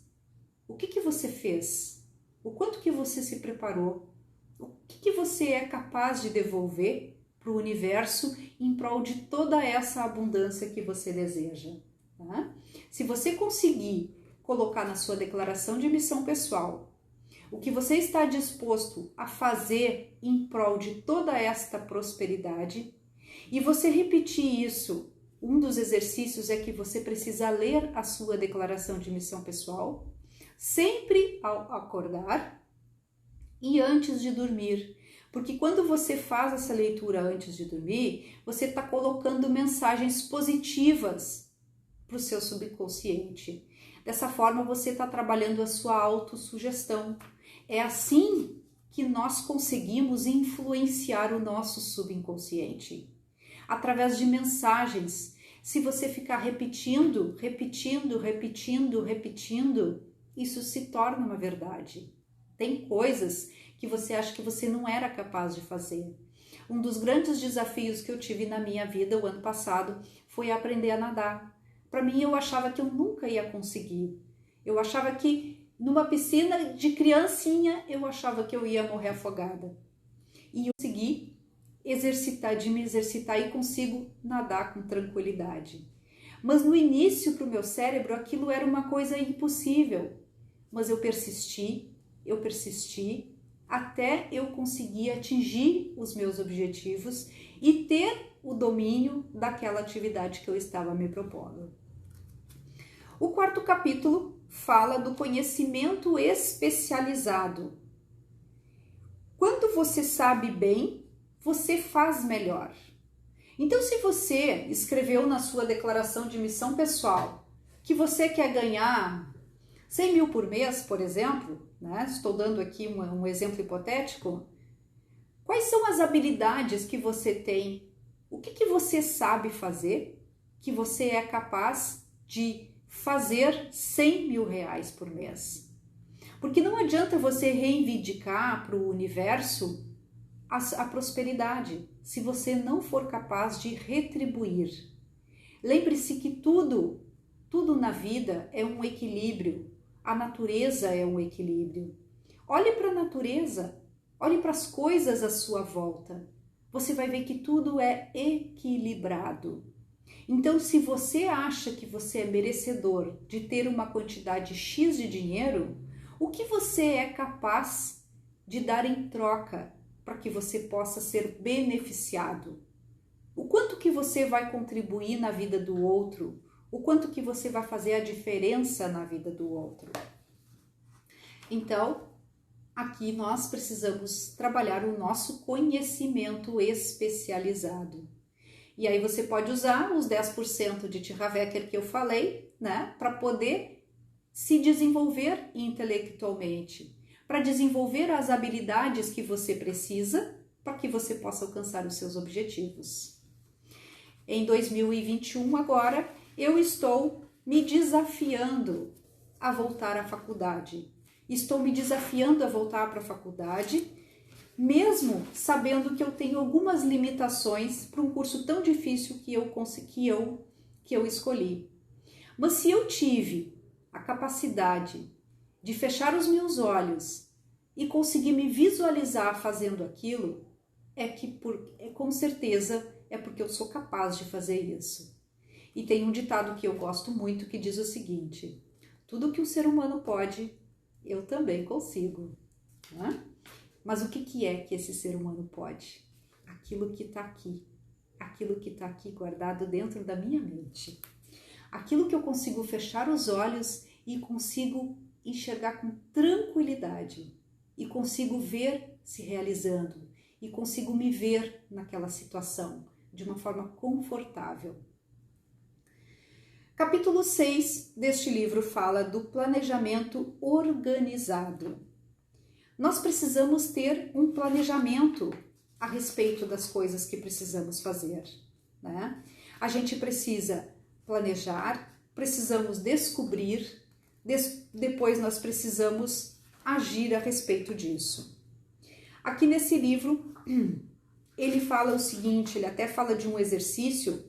O que você fez? O quanto que você se preparou? O que você é capaz de devolver para o universo em prol de toda essa abundância que você deseja? Tá? Se você conseguir colocar na sua declaração de missão pessoal o que você está disposto a fazer em prol de toda esta prosperidade, e você repetir isso, um dos exercícios é que você precisa ler a sua declaração de missão pessoal, sempre ao acordar e antes de dormir. Porque quando você faz essa leitura antes de dormir, você está colocando mensagens positivas para o seu subconsciente. Dessa forma, você está trabalhando a sua autossugestão. É assim que nós conseguimos influenciar o nosso subconsciente. Através de mensagens. Se você ficar repetindo, isso se torna uma verdade. Tem coisas que você acha que você não era capaz de fazer. Um dos grandes desafios que eu tive na minha vida o ano passado foi aprender a nadar. Para mim, eu achava que eu nunca ia conseguir. Eu achava que numa piscina de criancinha, eu achava que eu ia morrer afogada. E eu consegui me exercitar e consigo nadar com tranquilidade. Mas no início, para o meu cérebro, aquilo era uma coisa impossível. Mas eu persisti, até eu conseguir atingir os meus objetivos e ter o domínio daquela atividade que eu estava me propondo. O quarto capítulo fala do conhecimento especializado. Quando você sabe bem, você faz melhor. Então, se você escreveu na sua declaração de missão pessoal que você quer ganhar 100 mil por mês, por exemplo, né? Estou dando aqui um exemplo hipotético. Quais são as habilidades que você tem? O que você sabe fazer que você é capaz de fazer 100 mil reais por mês? Porque não adianta você reivindicar para o universo a prosperidade se você não for capaz de retribuir. Lembre-se que tudo na vida é um equilíbrio. A natureza é um equilíbrio. Olhe para a natureza, olhe para as coisas à sua volta. Você vai ver que tudo é equilibrado. Então, se você acha que você é merecedor de ter uma quantidade X de dinheiro, o que você é capaz de dar em troca para que você possa ser beneficiado? O quanto que você vai contribuir na vida do outro? O quanto que você vai fazer a diferença na vida do outro? Então, aqui nós precisamos trabalhar o nosso conhecimento especializado. E aí você pode usar os 10% de Tiravecker que eu falei, né, para poder se desenvolver intelectualmente, para desenvolver as habilidades que você precisa para que você possa alcançar os seus objetivos. Em 2021 agora, eu estou me desafiando a voltar à faculdade. Estou me desafiando a voltar para a faculdade, mesmo sabendo que eu tenho algumas limitações para um curso tão difícil que eu escolhi. Mas se eu tive a capacidade de fechar os meus olhos e conseguir me visualizar fazendo aquilo, com certeza é porque eu sou capaz de fazer isso. E tem um ditado que eu gosto muito que diz o seguinte: tudo que um ser humano pode, eu também consigo. Né? Mas o que é que esse ser humano pode? Aquilo que está aqui guardado dentro da minha mente. Aquilo que eu consigo fechar os olhos e consigo enxergar com tranquilidade. E consigo ver se realizando. E consigo me ver naquela situação de uma forma confortável. Capítulo 6 deste livro fala do planejamento organizado. Nós precisamos ter um planejamento a respeito das coisas que precisamos fazer, né? A gente precisa planejar, precisamos descobrir, depois nós precisamos agir a respeito disso. Aqui nesse livro, ele fala o seguinte, ele até fala de um exercício,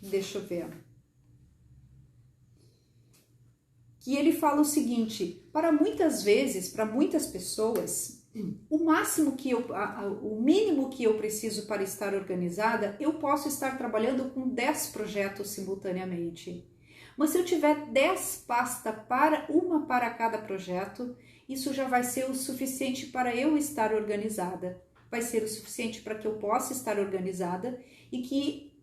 deixa eu ver, que ele fala o seguinte: para muitas vezes, para muitas pessoas, o mínimo que eu preciso para estar organizada, eu posso estar trabalhando com 10 projetos simultaneamente. Mas se eu tiver 10 pastas uma para cada projeto, isso já vai ser o suficiente para eu estar organizada. Vai ser o suficiente para que eu possa estar organizada e que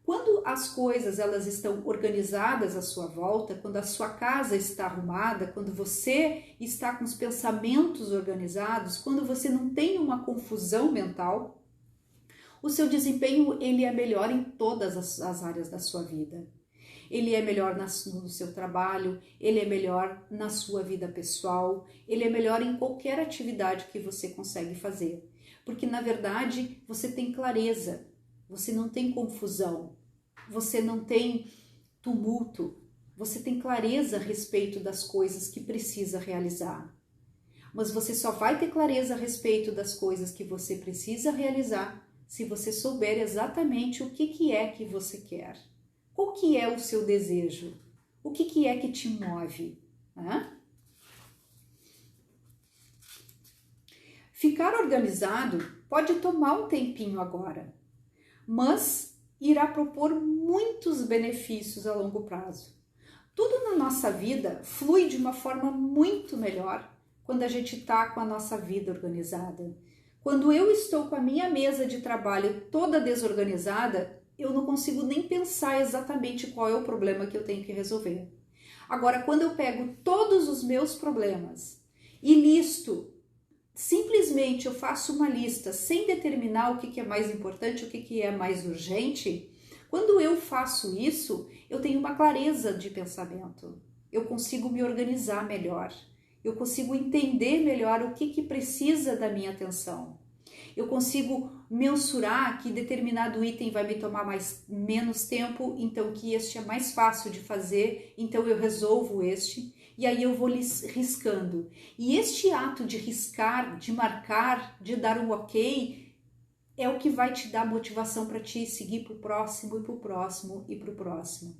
quando as coisas elas estão organizadas à sua volta, quando a sua casa está arrumada, quando você está com os pensamentos organizados, quando você não tem uma confusão mental, o seu desempenho ele é melhor em todas as áreas da sua vida. Ele é melhor no seu trabalho, ele é melhor na sua vida pessoal, ele é melhor em qualquer atividade que você consegue fazer. Porque, na verdade, você tem clareza, você não tem confusão, você não tem tumulto, você tem clareza a respeito das coisas que precisa realizar. Mas você só vai ter clareza a respeito das coisas que você precisa realizar se você souber exatamente o que é que você quer. Qual que é o seu desejo? O que é que te move? Ficar organizado pode tomar um tempinho agora, mas irá propor muitos benefícios a longo prazo. Tudo na nossa vida flui de uma forma muito melhor quando a gente está com a nossa vida organizada. Quando eu estou com a minha mesa de trabalho toda desorganizada, eu não consigo nem pensar exatamente qual é o problema que eu tenho que resolver. Agora, quando eu pego todos os meus problemas e listo, simplesmente eu faço uma lista sem determinar o que é mais importante, o que é mais urgente, quando eu faço isso, eu tenho uma clareza de pensamento. Eu consigo me organizar melhor. Eu consigo entender melhor o que precisa da minha atenção. Eu consigo mensurar que determinado item vai me tomar menos tempo, então que este é mais fácil de fazer, então eu resolvo este, e aí eu vou riscando. E este ato de riscar, de marcar, de dar um ok, é o que vai te dar motivação para te seguir para o próximo, e para o próximo, e para o próximo.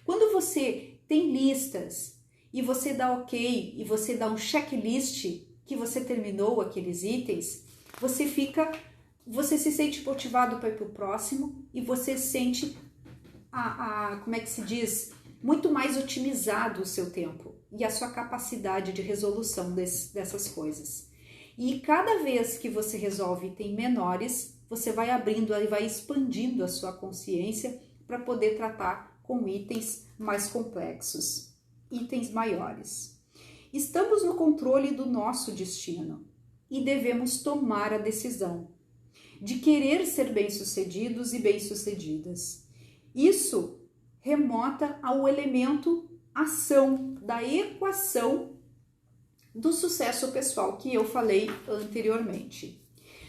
Quando você tem listas, e você dá ok, e você dá um checklist que você terminou aqueles itens, você se sente motivado para ir para o próximo e você sente, como é que se diz, muito mais otimizado o seu tempo e a sua capacidade de resolução dessas coisas. E cada vez que você resolve itens menores, você vai abrindo e vai expandindo a sua consciência para poder tratar com itens mais complexos, itens maiores. Estamos no controle do nosso destino e devemos tomar a decisão de querer ser bem-sucedidos e bem-sucedidas. Isso remota ao elemento ação, da equação do sucesso pessoal que eu falei anteriormente.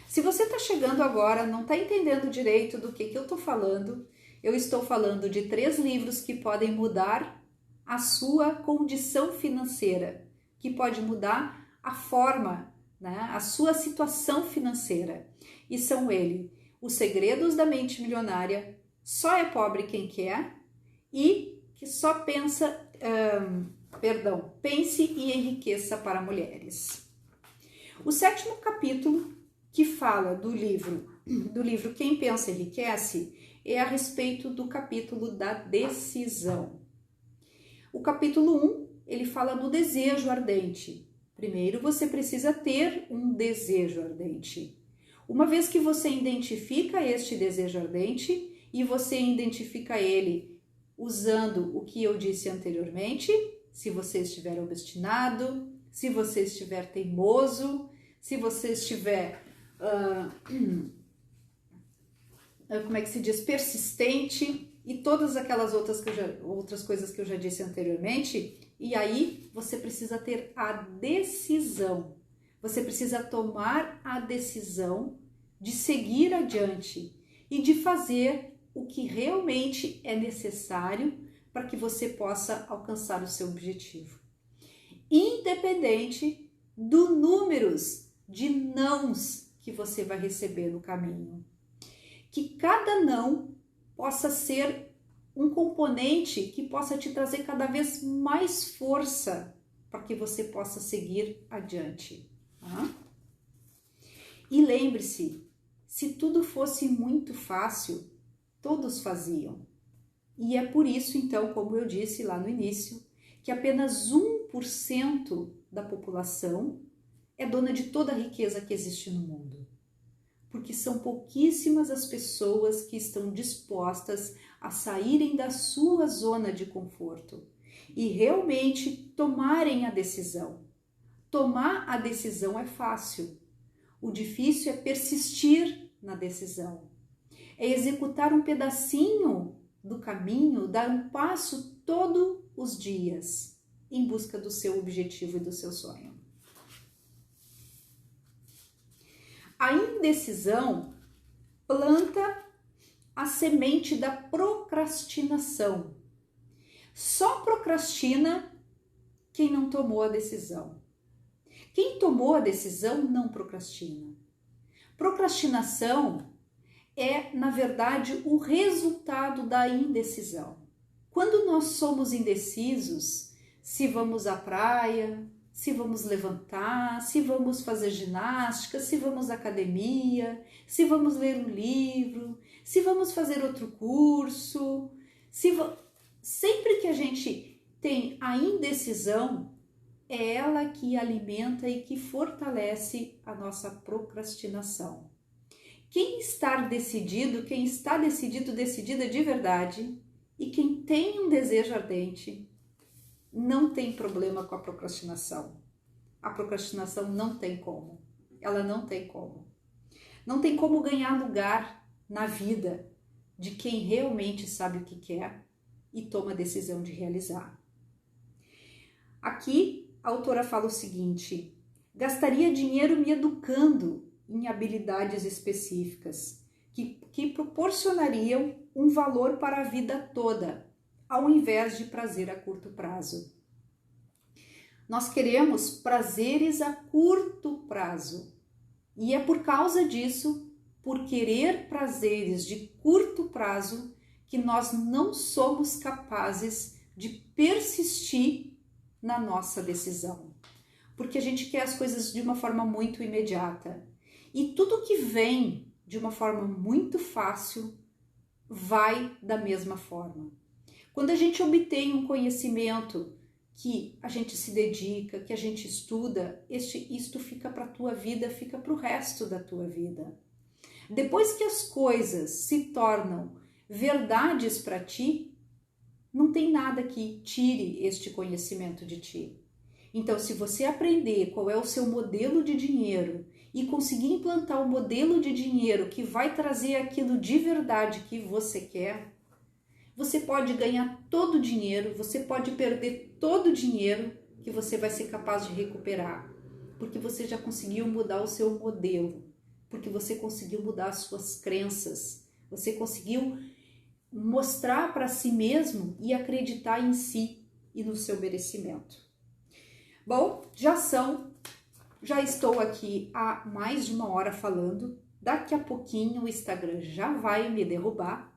Se você está chegando agora, não está entendendo direito do que eu estou falando, eu estou falando de 3 livros que podem mudar a sua condição financeira, que pode mudar a forma, a sua situação financeira. E são Os Segredos da Mente Milionária, Só é Pobre Quem Quer e que só Pense e Enriqueça para Mulheres. O 7º capítulo que fala do livro Quem Pensa Enriquece é a respeito do capítulo da decisão. O capítulo 1, ele fala do desejo ardente. Primeiro, você precisa ter um desejo ardente. Uma vez que você identifica este desejo ardente e você identifica ele usando o que eu disse anteriormente, se você estiver obstinado, se você estiver teimoso, se você estiver, persistente e todas aquelas outras coisas que eu já disse anteriormente, e aí você precisa ter a decisão. Você precisa tomar a decisão de seguir adiante e de fazer o que realmente é necessário para que você possa alcançar o seu objetivo. Independente do números de nãos que você vai receber no caminho. Que cada não possa ser um componente que possa te trazer cada vez mais força para que você possa seguir adiante. Tá? E lembre-se, se tudo fosse muito fácil, todos faziam. E é por isso, então, como eu disse lá no início, que apenas 1% da população é dona de toda a riqueza que existe no mundo. Porque são pouquíssimas as pessoas que estão dispostas a saírem da sua zona de conforto e realmente tomarem a decisão. Tomar a decisão é fácil. O difícil é persistir na decisão. É executar um pedacinho do caminho, dar um passo todos os dias em busca do seu objetivo e do seu sonho. A indecisão planta a semente da procrastinação. Só procrastina quem não tomou a decisão. Quem tomou a decisão não procrastina. Procrastinação é, na verdade, o resultado da indecisão. Quando nós somos indecisos, se vamos à praia, se vamos levantar, se vamos fazer ginástica, se vamos à academia, se vamos ler um livro, se vamos fazer outro curso, sempre que a gente tem a indecisão, é ela que alimenta e que fortalece a nossa procrastinação. Quem está decidido, decidida de verdade, e quem tem um desejo ardente, não tem problema com a procrastinação. A procrastinação não tem como. Ela não tem como. Não tem como ganhar lugar na vida de quem realmente sabe o que quer e toma a decisão de realizar. Aqui, a autora fala o seguinte: gastaria dinheiro me educando em habilidades específicas que proporcionariam um valor para a vida toda, ao invés de prazer a curto prazo. Nós queremos prazeres a curto prazo. E é por causa disso, por querer prazeres de curto prazo, que nós não somos capazes de persistir na nossa decisão. Porque a gente quer as coisas de uma forma muito imediata. E tudo que vem de uma forma muito fácil vai da mesma forma. Quando a gente obtém um conhecimento que a gente se dedica, que a gente estuda, isto fica para a tua vida, fica para o resto da tua vida. Depois que as coisas se tornam verdades para ti, não tem nada que tire este conhecimento de ti. Então, se você aprender qual é o seu modelo de dinheiro e conseguir implantar um modelo de dinheiro que vai trazer aquilo de verdade que você quer, você pode ganhar todo o dinheiro, você pode perder todo o dinheiro que você vai ser capaz de recuperar, porque você já conseguiu mudar o seu modelo, porque você conseguiu mudar as suas crenças, você conseguiu mostrar para si mesmo e acreditar em si e no seu merecimento. Bom, já estou aqui há mais de 1 hora falando, daqui a pouquinho o Instagram já vai me derrubar.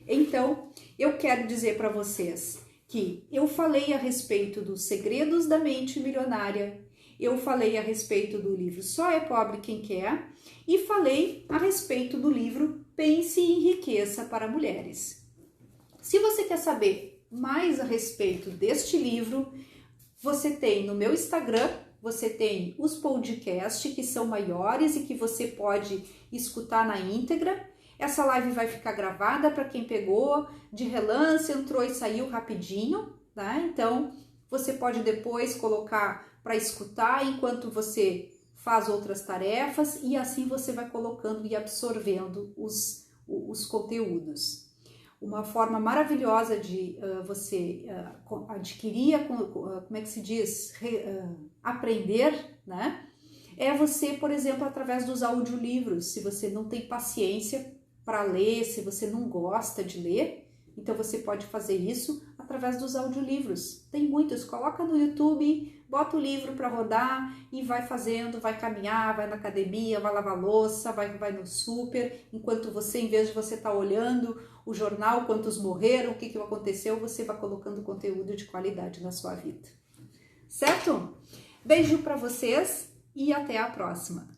Então, eu quero dizer para vocês que eu falei a respeito dos segredos da mente milionária, eu falei a respeito do livro Só é Pobre Quem Quer e falei a respeito do livro Pense e Enriqueça para Mulheres. Se você quer saber mais a respeito deste livro, você tem no meu Instagram, você tem os podcasts que são maiores e que você pode escutar na íntegra. Essa live vai ficar gravada para quem pegou de relance, entrou e saiu rapidinho, tá? Então, você pode depois colocar para escutar enquanto você faz outras tarefas e assim você vai colocando e absorvendo os conteúdos. Uma forma maravilhosa de você adquirir, como é que se diz, aprender, né? É você, por exemplo, através dos audiolivros. Se você não tem paciência para ler, se você não gosta de ler, então você pode fazer isso através dos audiolivros. Tem muitos, coloca no YouTube, bota o livro para rodar e vai fazendo, vai caminhar, vai na academia, vai lavar louça, vai no super, enquanto você, em vez de você estar olhando o jornal, quantos morreram, o que aconteceu, você vai colocando conteúdo de qualidade na sua vida. Certo? Beijo para vocês e até a próxima!